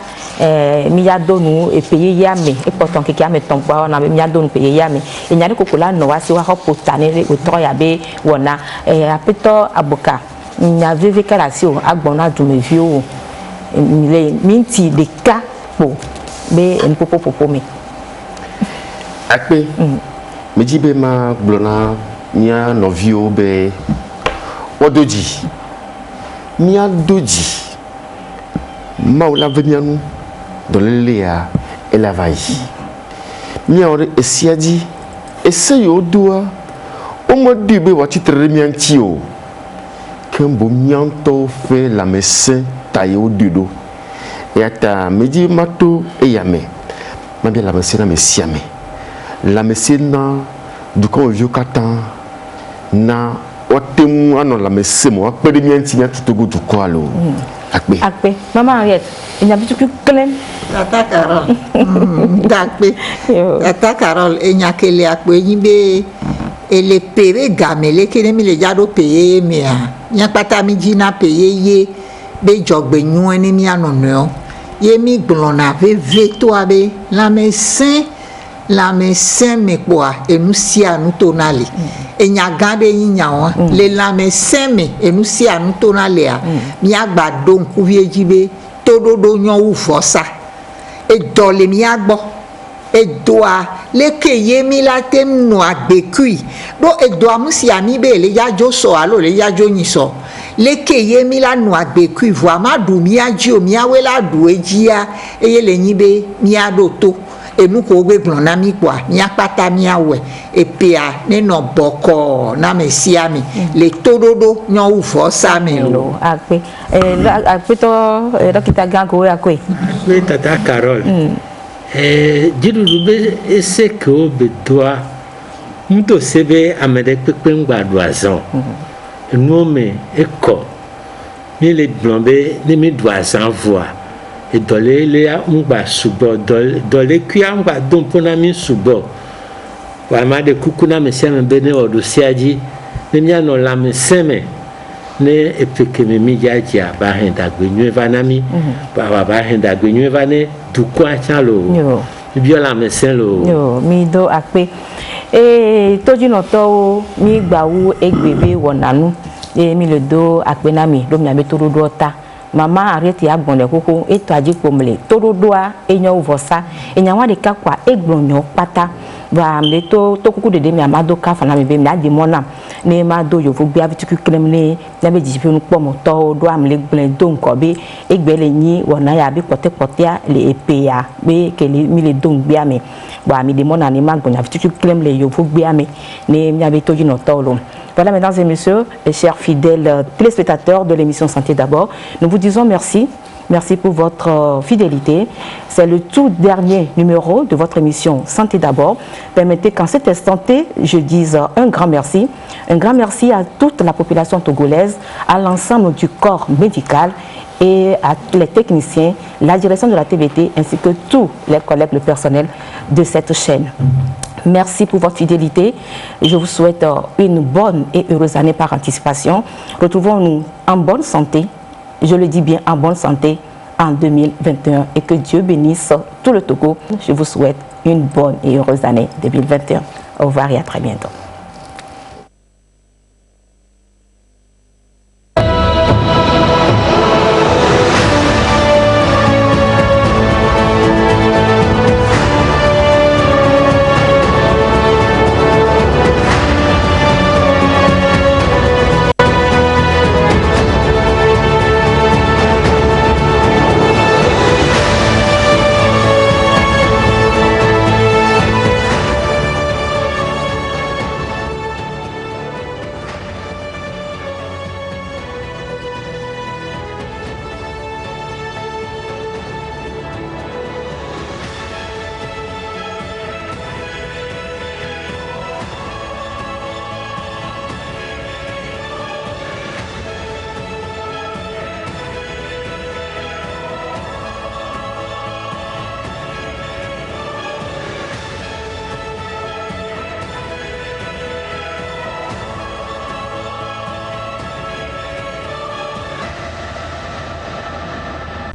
mi ya donu e peye ya me e poton ke ya me ton pa na mi ya donu peye ya me e nyane kokola no wa si wa hopota ne we troya be wona apeto aboka nya vive kala si o agbona dume vi o le mi tidika po be en popo me akpe meji be ma glona mia novio be odoji mia doji maula venianu dolelea elavai mia ore esiaji eseyo doa o modi be wati tere mianti o kembo mianto fe la messe tayo dudo yata meji mato eyame mabia la messe na messiame la messina du con vieux katan na otemu ano la messemo akpede mianti nya tutogo du ko alo akpe mama Henriette il y a beaucoup clem tata Carole dakpe tata Carole enya kele akpe yimbe ele pere gamele kene mi le jado peye me a nya pata mi jina peye ye be jogbe nyu ni mi anono ye mi glona ve to abe la médecin me quoi et nous si à nous tonali et nya gade nya wa le la médecin me et nous si à nous tonali a mi agba don ku vie jibe tododo nyon wu fosa e dole mi agbo e doa le keye mi la tem no agbekui do e doa mu si ami be le ya jo so alo le ya jo yin so le keye mi la no agbekui vo ma du mi aji o mi awe la du ejia eye le yin be mi ado to et nous ko gbe glon na mi kwa mi apata mi awe e pia ne no boko na me siami le tododo nyon wu fo sa mi lo akpe to dokita gango akwe we tata Carole jidudu be ese ke o be doa mto sebe amede pepe ngbadu azan enu me eko mi le blombe ni mi do azan voa et dole le ngba subo dole kuya ngba don pona mi subo wa ma de kukuna me seme bene odo siaji ne mi ano la me seme ne epeke me mi jaji ba henda gbenyu vanami ba henda gbenyu vane du kwa chalo bi la me sen lo yo mi do akpe e toji no to mi gba wu egbebe wonanu e mi le do akpe na mi do mi abe to do ota mama Henriette agbonle koko eto ajipomle tododoa enyo vosa enyawa de kakwa egbonyo pata ba mle to kuku dede mi amado ka fana mi be mi adi mona ne ma do yo fugbe abitiku kremle na be jifi nu pomo to do amle gblen do nko be egbele yin wona ya bi pote le epeya be kele mi le do ngbe ame ba mi de mona ni ma gbonyo abitiku kremle yo fugbe ame ne mi abi toji no to lo. Voilà, mesdames et messieurs, et chers fidèles téléspectateurs de l'émission Santé d'abord, nous vous disons merci Merci pour votre fidélité. C'est le tout dernier numéro de votre émission Santé d'abord. Permettez qu'en cet instant T, je dise un grand merci. Un grand merci à toute la population togolaise, à l'ensemble du corps médical et à tous les techniciens, la direction de la TVT ainsi que tous les collègues, le personnel de cette chaîne. Merci pour votre fidélité. Je vous souhaite une bonne et heureuse année par anticipation. Retrouvons-nous en bonne santé, je le dis bien en bonne santé, en 2021 et que Dieu bénisse tout le Togo. Je vous souhaite une bonne et heureuse année 2021. Au revoir et à très bientôt.